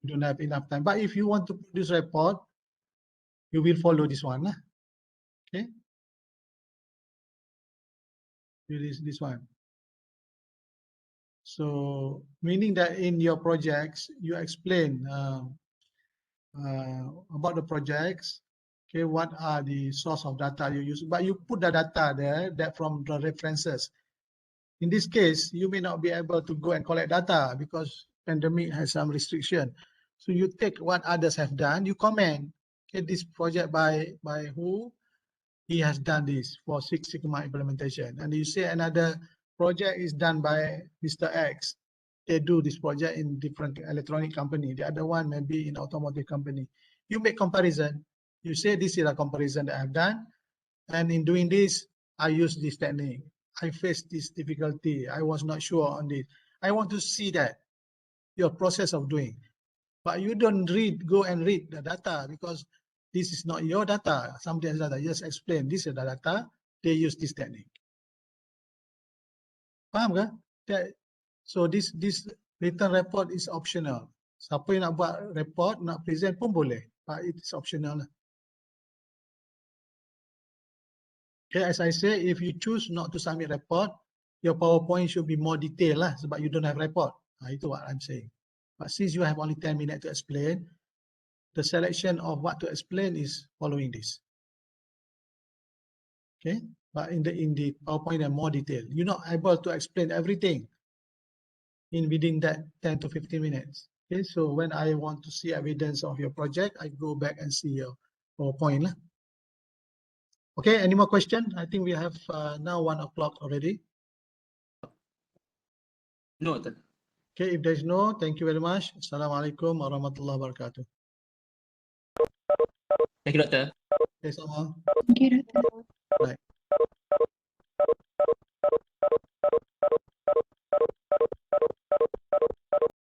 Speaker 1: you don't have enough time, but if you want to produce report, you will follow this one, okay, this one. So meaning that in your projects you explain about the projects, okay, what are the source of data you use, but you put the data there that from the references. In this case, you may not be able to go and collect data because pandemic has some restriction. So you take what others have done, you comment, okay, this project by who, he has done this for Six Sigma implementation. And you say another project is done by Mr. X. They do this project in different electronic company. The other one may be in automotive company. You make comparison. You say this is a comparison that I've done. And in doing this, I use this technique. I faced this difficulty. I was not sure on this. I want to see that, your process of doing. But you don't go and read the data because this is not your data. Somebody else's data. Just explain, this is the data. They use this technique. Faham ke? So this written report is optional. Siapa yang nak buat report, nak present pun boleh. But it is optional. Okay, as I say, if you choose not to submit report, your PowerPoint should be more detailed lah, sebab you don't have report. Itu what I'm saying. But since you have only 10 minutes to explain, the selection of what to explain is following this. Okay, but in the PowerPoint and more detail, you're not able to explain everything within that 10 to 15 minutes. Okay, so when I want to see evidence of your project, I go back and see your PowerPoint lah. Okay, any more questions? I think we have now 1 o'clock already.
Speaker 2: No, Dr.
Speaker 1: Okay, if there's no, thank you very much. Assalamualaikum warahmatullahi wabarakatuh.
Speaker 2: Thank you, Doctor.
Speaker 1: Okay, sama.
Speaker 6: Thank you, Doctor.
Speaker 1: Right.